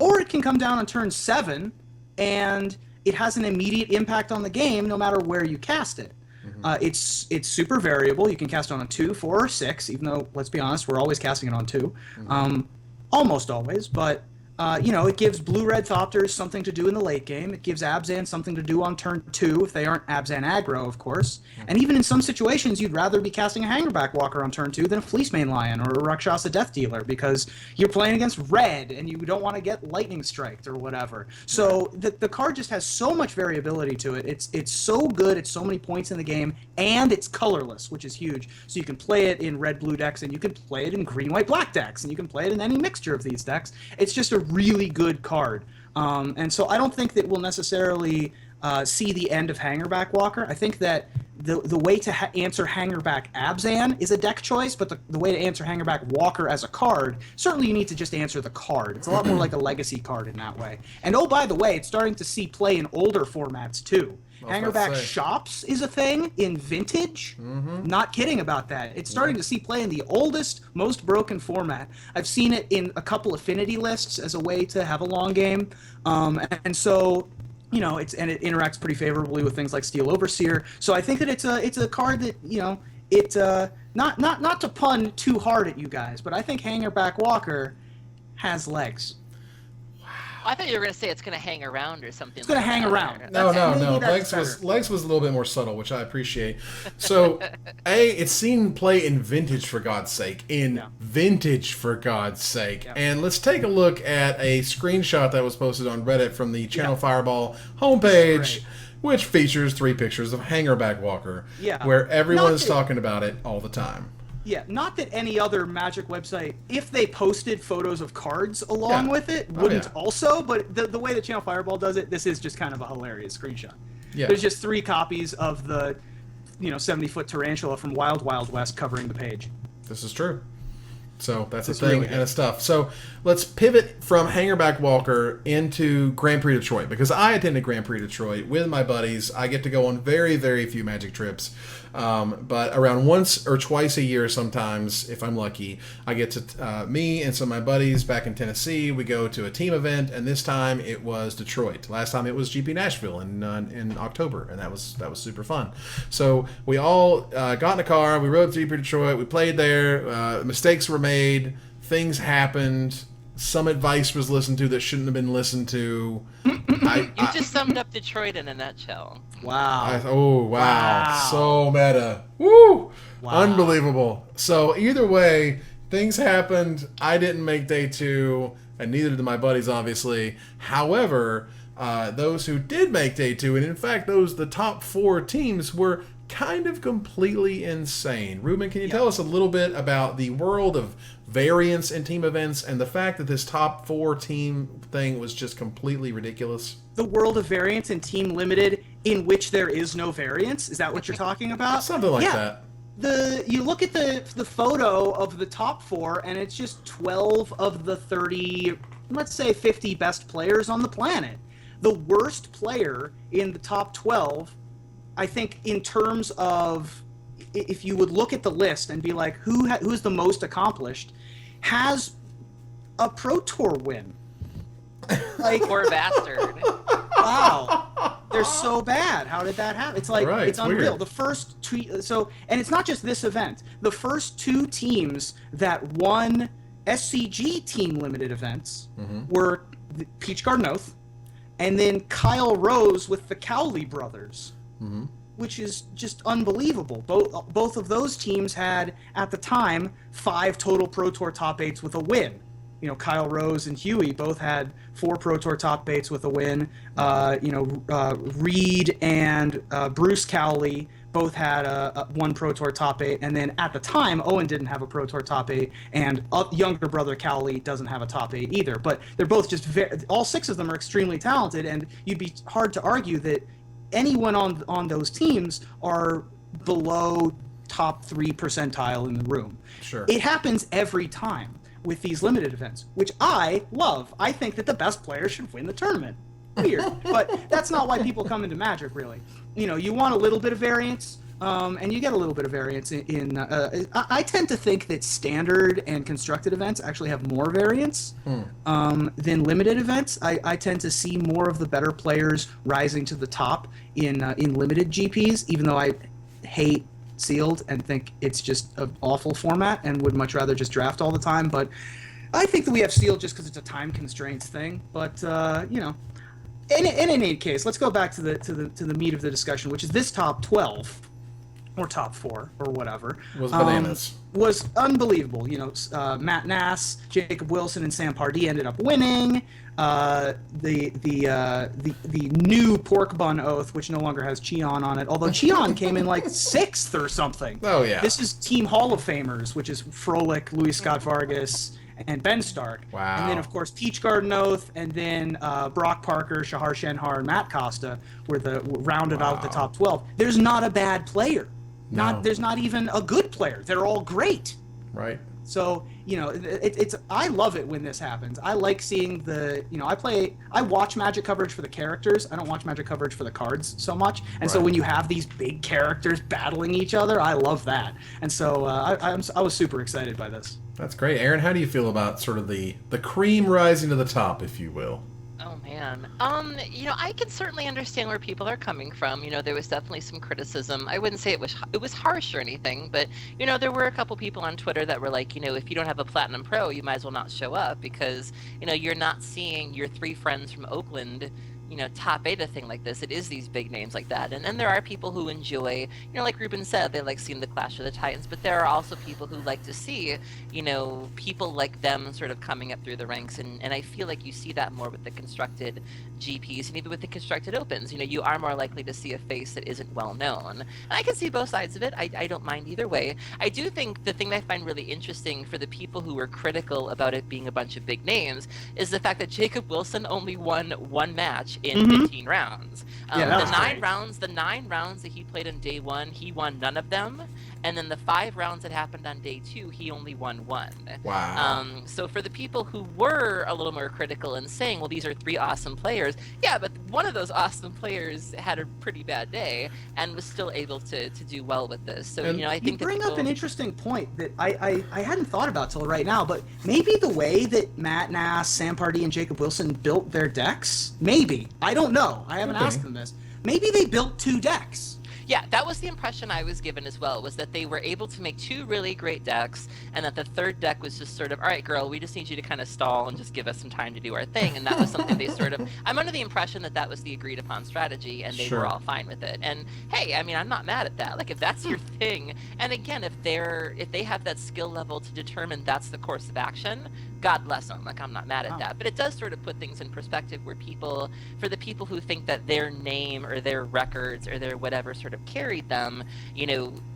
or it can come down on turn 7, and it has an immediate impact on the game no matter where you cast it. It's super variable. You can cast it on a 2, 4, or 6, even though, let's be honest, we're always casting it on 2. Almost always, but it gives blue-red Thopters something to do in the late game. It gives Abzan something to do on turn 2, if they aren't Abzan aggro, of course. And even in some situations, you'd rather be casting a Hangerback Walker on turn 2 than a Fleecemane Lion or a Rakshasa Death Dealer, because you're playing against red, and you don't want to get Lightning Striked or whatever. So the card just has so much variability to it. It's so good at so many points in the game, and it's colorless, which is huge. So you can play it in red-blue decks, and you can play it in green-white-black decks, and you can play it in any mixture of these decks. It's just a really good card. And so I don't think that we'll necessarily see the end of Hangerback Walker. I think that the way to answer Hangerback Abzan is a deck choice, but the way to answer Hangerback Walker as a card, certainly you need to just answer the card. It's a lot more like a legacy card in that way. And oh, by the way, it's starting to see play in older formats too. Hangerback Shops is a thing in Vintage. Not kidding about that. It's starting to see play in the oldest, most broken format. I've seen it in a couple Affinity lists as a way to have a long game. And so, it interacts pretty favorably with things like Steel Overseer. So I think that it's a card that, not to pun too hard at you guys, but I think Hangerback Walker has legs. I thought you were going to say it's going to hang around or something. It's going to hang around. No. Legs was a little bit more subtle, which I appreciate. So, it's seen play in Vintage, for God's sake. Vintage, for God's sake. Yeah. And let's take a look at a screenshot that was posted on Reddit from the Channel Fireball homepage, which features 3 pictures of Hangerback Walker, where everyone's talking about it all the time. Yeah, not that any other Magic website, if they posted photos of cards along with it, wouldn't also, but the way that Channel Fireball does it, this is just kind of a hilarious screenshot. Yeah. There's just 3 copies of the 70-foot tarantula from Wild Wild West covering the page. This is true. So that's a thing and it's stuff. So let's pivot from Hangerback Walker into Grand Prix Detroit, because I attended Grand Prix Detroit with my buddies. I get to go on very, very few Magic trips. But around once or twice a year sometimes, if I'm lucky, I get to, me and some of my buddies back in Tennessee, we go to a team event, and this time it was Detroit. Last time it was GP Nashville in October, and that was super fun. So we all got in a car, we rode to GP Detroit, we played there, mistakes were made, things happened, some advice was listened to that shouldn't have been listened to. You just summed up Detroit in a nutshell. Wow. Wow. So meta. Woo! Wow. Unbelievable. So either way, things happened. I didn't make day 2, and neither did my buddies, obviously. However, those who did make day 2, and in fact, the top 4 teams were kind of completely insane. Ruben, can you tell us a little bit about the world of variance in team events and the fact that this top 4 team thing was just completely ridiculous? The world of variance in Team Limited in which there is no variance? Is that what you're talking about? Something like that. You look at the photo of the top 4, and it's just 12 of the 30, let's say 50 best players on the planet. The worst player in the top 12, I think, in terms of, if you would look at the list and be like, who's the most accomplished, has a Pro Tour win. Like, poor bastard. Wow, they're so bad. How did that happen? It's like, it's unreal. Weird. The first and it's not just this event. The first 2 teams that won SCG Team Limited events were Peach Garden Oath, and then Kyle Rose with the Cowley brothers, which is just unbelievable. Both of those teams had, at the time, 5 total Pro Tour top 8s with a win. You know, Kyle Rose and Huey both had 4 Pro Tour top 8s with a win. Reed and Bruce Cowley both had a 1 Pro Tour top 8, and then at the time, Owen didn't have a Pro Tour top 8, and younger brother Cowley doesn't have a top 8 either. But they're both just all 6 of them are extremely talented, and you'd be hard to argue that anyone on those teams are below top 3 percentile in the room. Sure. It happens every time with these limited events, which I love. I think that the best player should win the tournament. Weird, but that's not why people come into Magic, really. You know, you want a little bit of variance, and you get a little bit of variance I tend to think that standard and constructed events actually have more variance than limited events. I tend to see more of the better players rising to the top in limited GPs, even though I hate sealed and think it's just an awful format and would much rather just draft all the time. But I think that we have sealed just because it's a time constraints thing. But in any case, let's go back to the meat of the discussion, which is this top 12 or top 4 or whatever Was bananas. Was unbelievable. You know, Matt Nass, Jacob Wilson, and Sam Pardee ended up winning. The new pork bun oath, which no longer has Cheon on it, although Cheon came in like 6th or something. Oh yeah. This is Team Hall of Famers, which is Froelich, Louis Scott Vargas, and Ben Stark. Wow. And then of course Peach Garden Oath, and then Brock Parker, Shahar Shenhar, and Matt Costa were rounded out the top 12. There's not a bad player. There's not even a good player. They're all great. Right. So, you know, it's I love it when this happens. I like seeing I watch Magic coverage for the characters. I don't watch Magic coverage for the cards so much. And so when you have these big characters battling each other, I love that. And so I was super excited by this. That's great. Aaron, how do you feel about sort of the cream rising to the top, if you will? Oh man. I can certainly understand where people are coming from. You know, there was definitely some criticism. I wouldn't say it was harsh or anything, but there were a couple people on Twitter that were like, if you don't have a Platinum Pro, you might as well not show up because, you're not seeing your 3 friends from Oakland top 8 a thing like this. It is these big names like that. And there are people who enjoy, like Ruben said, they like seeing the Clash of the Titans, but there are also people who like to see, people like them sort of coming up through the ranks. And I feel like you see that more with the constructed GPs and even with the constructed opens. You are more likely to see a face that isn't well known. And I can see both sides of it. I don't mind either way. I do think the thing that I find really interesting for the people who were critical about it being a bunch of big names is the fact that Jacob Wilson only won 1 match in 15 rounds. The 9 rounds that he played on day 1, he won none of them. And then the 5 rounds that happened on day 2, he only won 1. Wow. So for the people who were a little more critical and saying, well, these are 3 awesome players. Yeah, but one of those awesome players had a pretty bad day and was still able to do well with this. So, I think you bring up an interesting point that I hadn't thought about till right now, but maybe the way that Matt Nass, Sam Pardee, and Jacob Wilson built their decks, maybe. I don't know. I haven't asked them this. Maybe they built 2 decks. Yeah, that was the impression I was given as well, was that they were able to make 2 really great decks, and that the 3rd deck was just sort of, all right, girl, we just need you to kind of stall and just give us some time to do our thing. And that was something they sort of, I'm under the impression that was the agreed upon strategy, and they were all fine with it. And hey, I mean, I'm not mad at that. Like, if that's your thing, and again, if they have that skill level to determine that's the course of action, God bless them. Like, I'm not mad at that. But it does sort of put things in perspective where for the people who think that their name or their records or their whatever sort of carried them,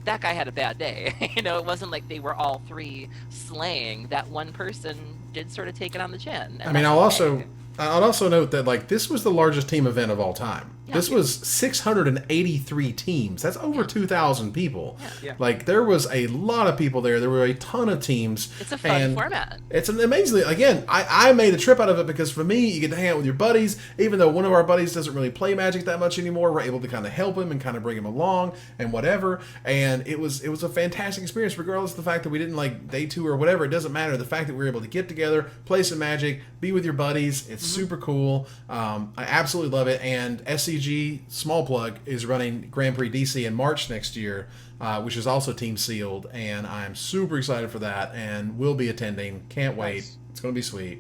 that guy had a bad day. It wasn't like they were all three slaying. That one person did sort of take it on the chin. I mean, I'll also note that, like, this was the largest team event of all time. Yeah. This was 683 teams. That's over 2,000 people. Yeah. Like, there was a lot of people there. There were a ton of teams. It's a fun format. It's an amazingly, again, I made a trip out of it because for me, you get to hang out with your buddies. Even though one of our buddies doesn't really play Magic that much anymore, we're able to kind of help him and kind of bring him along and whatever. And it was a fantastic experience, regardless of the fact that we didn't, like, day two or whatever. It doesn't matter. The fact that we were able to get together, play some Magic, be with your buddies. It's super cool. I absolutely love it. And SCG, small plug, is running Grand Prix DC in March next year, which is also team sealed, and I'm super excited for that, and will be attending. Can't wait. Nice. It's going to be sweet.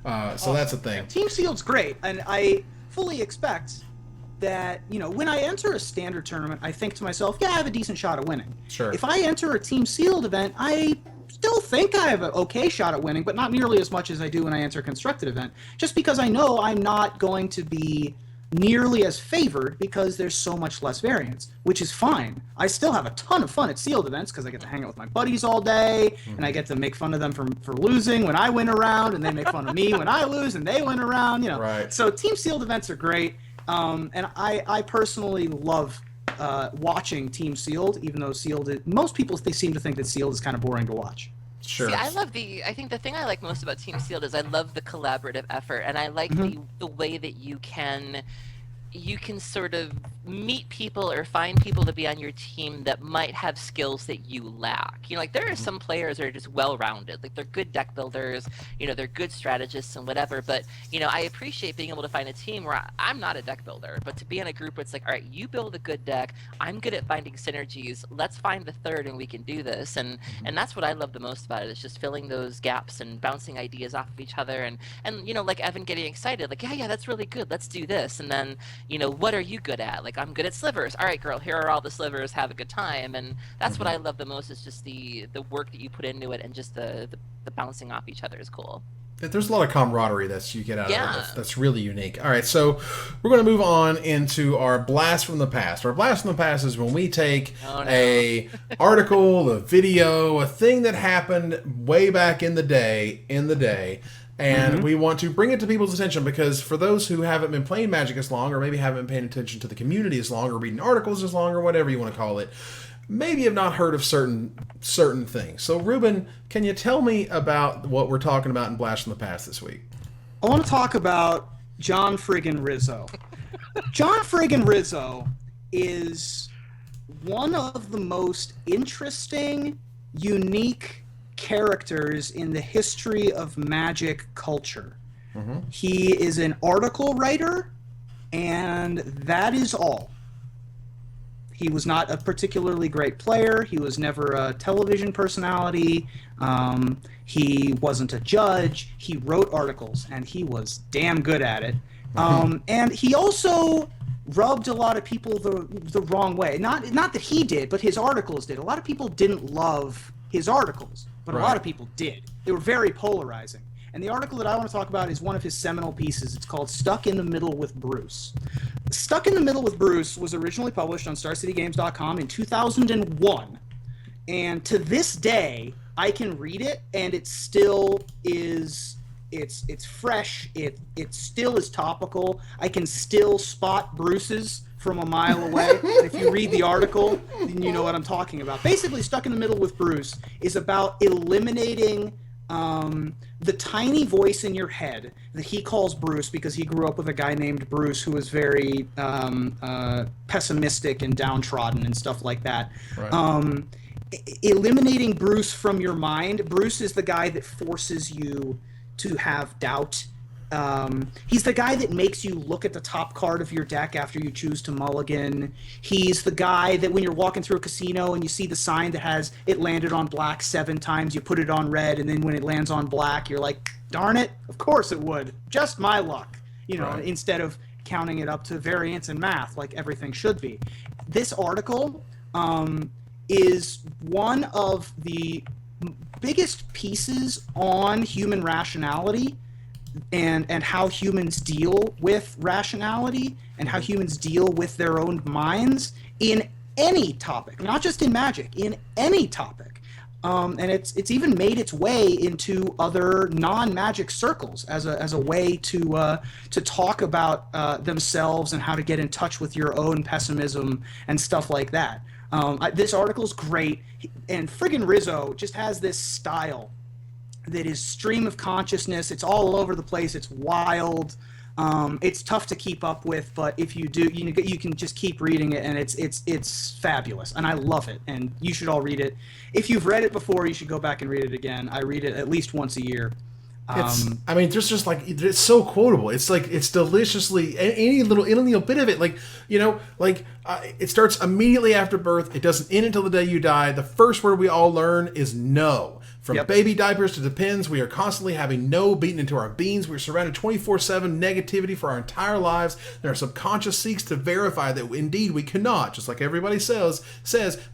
So that's the thing. Team sealed's great, and I fully expect that, when I enter a standard tournament, I think to myself, yeah, I have a decent shot at winning. Sure. If I enter a team sealed event, I still think I have an okay shot at winning, but not nearly as much as I do when I enter a constructed event, just because I know I'm not going to be nearly as favored because there's so much less variance, which is fine. I still have a ton of fun at sealed events because I get to hang out with my buddies all day, and I get to make fun of them for losing when I win a round, and they make fun of me when I lose and they win a round. Right. So team sealed events are great, and I personally love watching team sealed, even though sealed, most people, they seem to think that sealed is kind of boring to watch. Sure. See, I think the thing I like most about Team Sealed is I love the collaborative effort, and I like the way that you can sort of meet people or find people to be on your team that might have skills that you lack. Like, there are some players that are just well-rounded. Like, they're good deck builders, they're good strategists and whatever, but, I appreciate being able to find a team where I'm not a deck builder, but to be in a group where it's like, all right, you build a good deck, I'm good at finding synergies, let's find the third and we can do this. And that's what I love the most about it, is just filling those gaps and bouncing ideas off of each other, and like Evan getting excited, like, yeah, that's really good, let's do this. And then, what are you good at? Like, I'm good at slivers. All right, girl, here are all the slivers. Have a good time. And that's what I love the most, is just the work that you put into it, and just the bouncing off each other is cool. There's a lot of camaraderie that you get out of it. That's really unique. All right, so we're going to move on into our blast from the past. Our blast from the past is when we take a article, a video, a thing that happened way back in the day, and we want to bring it to people's attention, because for those who haven't been playing Magic as long, or maybe haven't been paying attention to the community as long, or reading articles as long, or whatever you want to call it, maybe have not heard of certain things. So, Ruben, can you tell me about what we're talking about in Blast from the Past this week? I want to talk about John friggin' Rizzo. John friggin' Rizzo is one of the most interesting, unique characters in the history of Magic culture. He is an article writer, and that is all. He was not a particularly great player. He was never a television personality. He wasn't a judge. He wrote articles, and he was damn good at it. And he also rubbed a lot of people the wrong way. Not that he did, but his articles did. A lot of people didn't love his articles, but a lot of people did. They were very polarizing. And the article that I want to talk about is one of his seminal pieces. It's called Stuck in the Middle with Bruce. Stuck in the Middle with Bruce was originally published on StarCityGames.com in 2001. And to this day, I can read it, and it still is... It's fresh. It still is topical. I can still spot Bruce's from a mile away. And if you read the article, then you know what I'm talking about. Basically, Stuck in the Middle with Bruce is about eliminating the tiny voice in your head that he calls Bruce, because he grew up with a guy named Bruce who was very pessimistic and downtrodden and stuff like that. Right. Eliminating Bruce from your mind. Bruce is the guy that forces you to have doubt. He's the guy that makes you look at the top card of your deck after you choose to mulligan. He's the guy that when you're walking through a casino and you see the sign that has it landed on black 7 times, you put it on red, and then when it lands on black, you're like, darn it, of course it would. Just my luck. Right. Instead of counting it up to variance and math like everything should be. This article is one of the biggest pieces on human rationality and how humans deal with rationality and how humans deal with their own minds in any topic, not just in magic, in any topic. And it's even made its way into other non-magic circles as a way to talk about themselves and how to get in touch with your own pessimism and stuff like that. This article's great, and friggin' Rizzo just has this style that is stream of consciousness. It's all over the place. It's wild. It's tough to keep up with, but if you do, you can just keep reading it, and it's fabulous, and I love it. And you should all read it. If you've read it before, you should go back and read it again. I read it at least once a year. I mean, there's just like, it's so quotable. It's like, it's deliciously, any little bit of it, like, it starts immediately after birth. It doesn't end until the day you die. The first word we all learn is no. From baby diapers to depends, we are constantly having no beaten into our beings. We're surrounded 24/7 negativity for our entire lives. And our subconscious seeks to verify that indeed we cannot, just like everybody says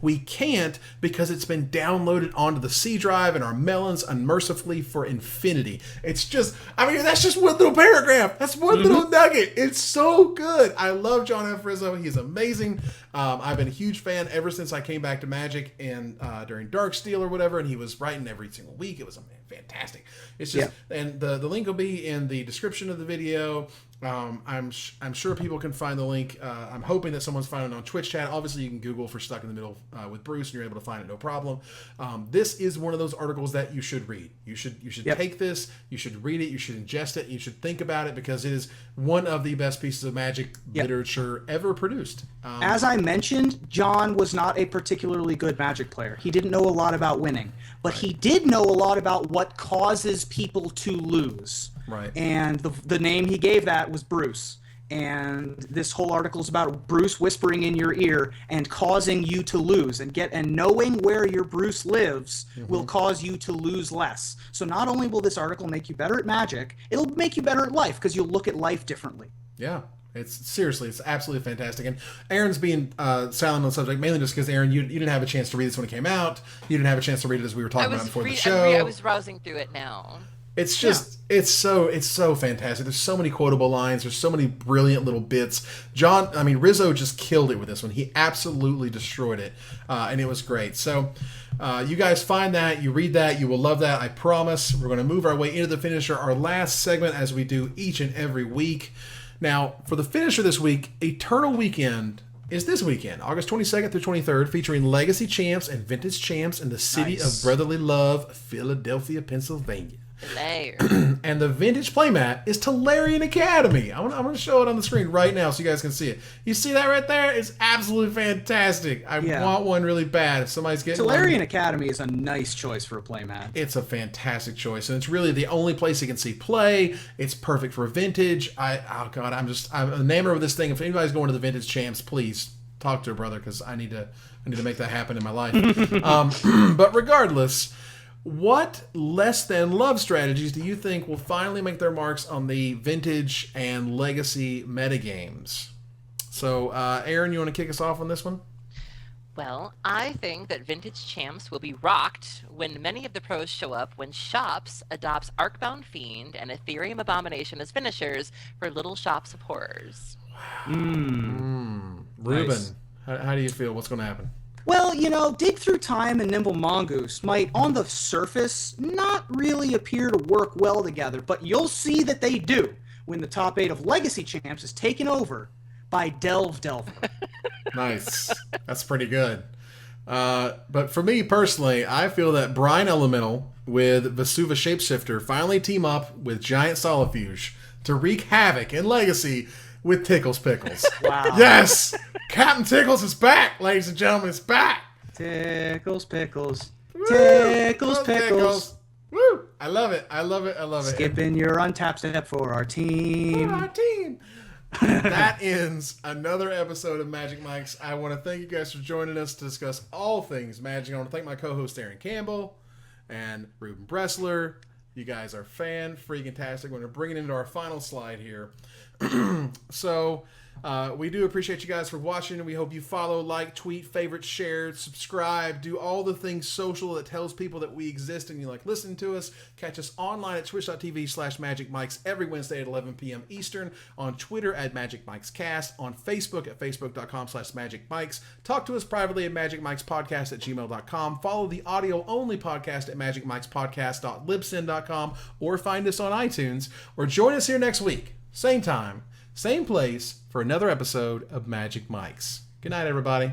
we can't, because it's been downloaded onto the C drive and our melons unmercifully for infinity. It's just, I mean, that's just one little paragraph. That's one little nugget. It's so good. I love John F. Rizzo. He's amazing. I've been a huge fan ever since I came back to Magic and during Darksteel or whatever, and he was writing every single week. It was fantastic. It's just, and the link will be in the description of the video. I'm sure people can find the link. I'm hoping that someone's finding it on Twitch chat. Obviously, you can Google for Stuck in the Middle with Bruce, and you're able to find it, no problem. This is one of those articles that you should read. You should take this. You should read it. You should ingest it. You should think about it, because it is one of the best pieces of Magic literature ever produced. As I mentioned, John was not a particularly good Magic player. He didn't know a lot about winning, but he did know a lot about what causes people to lose. Right. And the name he gave that was Bruce. And this whole article is about Bruce whispering in your ear and causing you to lose, and knowing where your Bruce lives will cause you to lose less. So not only will this article make you better at Magic, it'll make you better at life, because you'll look at life differently. Yeah. It's absolutely fantastic. And Aaron's being silent on the subject mainly just because, Aaron, you didn't have a chance to read this when it came out. You didn't have a chance to read it as we were talking about before the show. I was browsing through it now. It's just, it's so fantastic. There's so many quotable lines. There's so many brilliant little bits. Rizzo just killed it with this one. He absolutely destroyed it. And it was great. So you guys find that, you read that, you will love that. I promise. We're going to move our way into the finisher, our last segment, as we do each and every week. Now, for the finisher this week, Eternal Weekend is this weekend, August 22nd through 23rd, featuring Legacy Champs and Vintage Champs in the city of brotherly love, Philadelphia, Pennsylvania. And the vintage playmat is Tolarian Academy. I'm gonna show it on the screen right now so you guys can see it. You see that right there? It's absolutely fantastic. I want one really bad. If somebody's getting Tolarian Academy is a nice choice for a playmat. It's a fantastic choice, and it's really the only place you can see play. It's perfect for vintage. I'm enamored with this thing. If anybody's going to the Vintage Champs, please talk to a brother, because I need to make that happen in my life. But regardless, what less than love strategies do you think will finally make their marks on the vintage and legacy metagames? So, Aaron, you want to kick us off on this one? Well, I think that Vintage Champs will be rocked when many of the pros show up when Shops adopts Arcbound Fiend and Ethereum Abomination as finishers for Little Shops of Horrors. Ruben, Nice. how do you feel? What's going to happen? Well, Dig Through Time and Nimble Mongoose might, on the surface, not really appear to work well together, but you'll see that they do when the top 8 of Legacy Champs is taken over by Delver. Nice. That's pretty good. But for me personally, I feel that Brine Elemental with Vesuva Shapeshifter finally team up with Giant Solifuge to wreak havoc in Legacy with Tickles Pickles. Wow. Yes! Captain Tickles is back, ladies and gentlemen. It's back. Tickles Pickles. Woo! Tickles Pickles. Woo! I love it. I love it. I love it. Skipping your untap step for our team. For our team. That ends another episode of Magic Mics. I want to thank you guys for joining us to discuss all things Magic. I want to thank my co-host Aaron Campbell and Ruben Bressler. You guys are fan-freaking-tastic. We're going to bring it into our final slide here. So, We do appreciate you guys for watching. We hope you follow, like, tweet, favorite, share, subscribe, do all the things social that tells people that we exist and you like listening to us. Catch us online at twitch.tv/magicmics every Wednesday at 11 p.m. Eastern, on Twitter at magicmikescast, on Facebook at facebook.com/magicmics. Talk to us privately at magicmikespodcast@gmail.com. Follow the audio-only podcast at magicmikespodcast.libsyn.com, or find us on iTunes, or join us here next week, same time, same place, for another episode of Magic Mics. Good night, everybody.